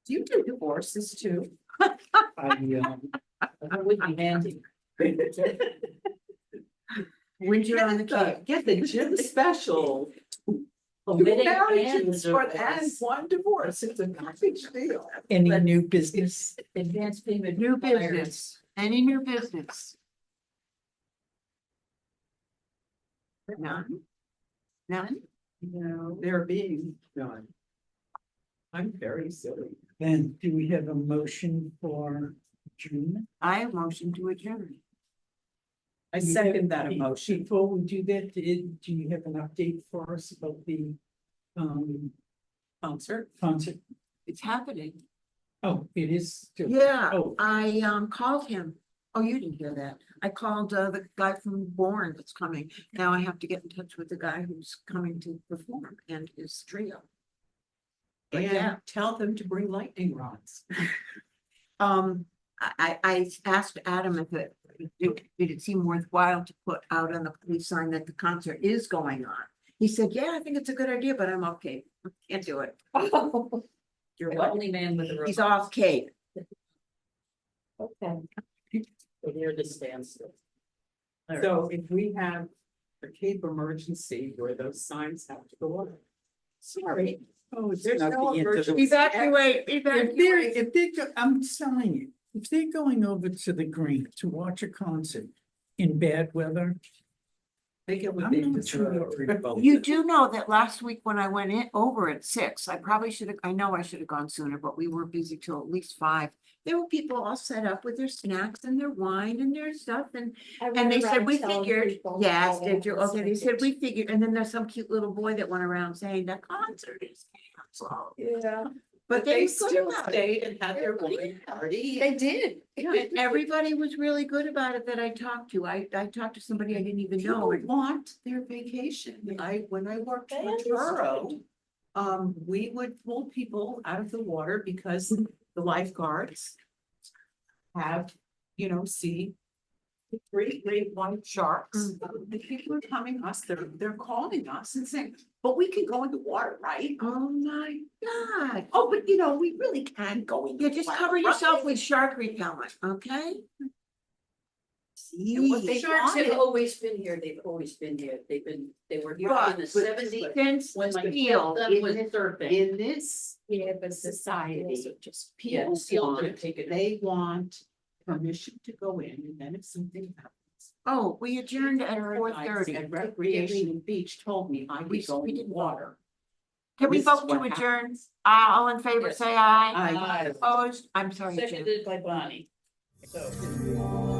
Speaker 4: Do you do divorces too?
Speaker 3: I'm with you, Mandy.
Speaker 2: Winter on the Cape.
Speaker 4: Get the Jim special. Two
Speaker 3: Wedding
Speaker 4: marriages
Speaker 3: and
Speaker 4: for
Speaker 3: divorce.
Speaker 4: and one divorce. It's a package deal.
Speaker 1: Any
Speaker 3: But-
Speaker 1: new business?
Speaker 3: Advance payment.
Speaker 2: New
Speaker 3: required.
Speaker 2: business, any new business? None? None?
Speaker 4: No, they're being done. I'm very silly.
Speaker 1: Then do we have a motion for June?
Speaker 2: I have motion to adjourn.
Speaker 4: I second that emotion.
Speaker 1: Before we do that, do you have an update for us about the
Speaker 4: Concert.
Speaker 1: concert?
Speaker 2: It's happening.
Speaker 1: Oh, it is still.
Speaker 2: Yeah,
Speaker 1: Oh.
Speaker 2: I called him. Oh, you didn't hear that. I called the guy from Bourne that's coming. Now I have to get in touch with the guy who's coming to perform and his trio. But yeah.
Speaker 4: And tell them to bring lightning rods.
Speaker 2: I asked Adam if did it seem worthwhile to put out on the police sign that the concert is going on? He said, yeah, I think it's a good idea, but I'm off Cape. Can't do it.
Speaker 3: You're the only man with a.
Speaker 2: He's
Speaker 3: remote.
Speaker 2: off Cape.
Speaker 5: Okay.
Speaker 3: So here to stand still. All right.
Speaker 4: So if we have a Cape emergency where those signs have to go up. Sorry.
Speaker 1: Oh, it's
Speaker 4: There's
Speaker 1: not
Speaker 4: no
Speaker 1: the end of the.
Speaker 4: emergency.
Speaker 2: Evacuate,
Speaker 1: If they're, I'm telling you, if they're going over to the green to watch a concert in bad weather,
Speaker 4: They get what
Speaker 1: I'm
Speaker 4: they
Speaker 1: not sure
Speaker 4: deserve.
Speaker 1: what we're
Speaker 2: You do know that last week when I went in over at 6, I probably should have, I know I should have gone sooner, but we were busy till at least 5. There were people all set up with their snacks and their wine and their stuff and they said, we figured, yes, did you? Okay, they said, we figured, and then there's some cute little boy that went around saying the concert is canceled.
Speaker 5: Yeah,
Speaker 2: But
Speaker 4: They
Speaker 2: they
Speaker 4: still
Speaker 2: still
Speaker 4: stayed and had their wine party.
Speaker 5: they did.
Speaker 2: And everybody was really good about it that I talked to. I talked to somebody I didn't even know.
Speaker 4: People want their vacation. When I worked
Speaker 5: They
Speaker 4: for Turo, we would pull people out of the water because the lifeguards have, see great white sharks. The people are coming us, they're calling us and saying, but we can go in the water, right?
Speaker 2: Oh my God.
Speaker 4: Oh, but you know, we really can go in.
Speaker 2: Yeah,
Speaker 4: the
Speaker 2: just
Speaker 4: water,
Speaker 2: cover
Speaker 4: right?"
Speaker 2: yourself with shark repellent, okay?
Speaker 4: And what they
Speaker 3: Sharks have
Speaker 4: wanted-
Speaker 3: always been here, they've always been here, they were here
Speaker 2: But-
Speaker 3: in the
Speaker 4: but-
Speaker 3: '70s.
Speaker 2: Since
Speaker 3: When my
Speaker 2: steel,
Speaker 3: stepson was surfing.
Speaker 4: In this
Speaker 5: Yeah, but
Speaker 4: society,
Speaker 5: just.
Speaker 3: Yeah,
Speaker 4: people
Speaker 3: seal could
Speaker 4: want,
Speaker 3: take it.
Speaker 4: they want permission to go in, and then if something happens.
Speaker 2: oh, we adjourned at
Speaker 4: Paradise
Speaker 2: 4:30.
Speaker 4: And Recreation and Beach told me I
Speaker 2: We-
Speaker 4: could go
Speaker 2: we
Speaker 4: in the
Speaker 2: didn't
Speaker 4: water.
Speaker 2: Can we
Speaker 4: This is
Speaker 2: vote to
Speaker 4: what
Speaker 2: adjourn?
Speaker 4: happens.
Speaker 2: All in favor,
Speaker 3: Yes.
Speaker 2: say aye.
Speaker 4: I-
Speaker 2: Opposed? I'm sorry, Jim.
Speaker 3: Seconded by Bonnie, so.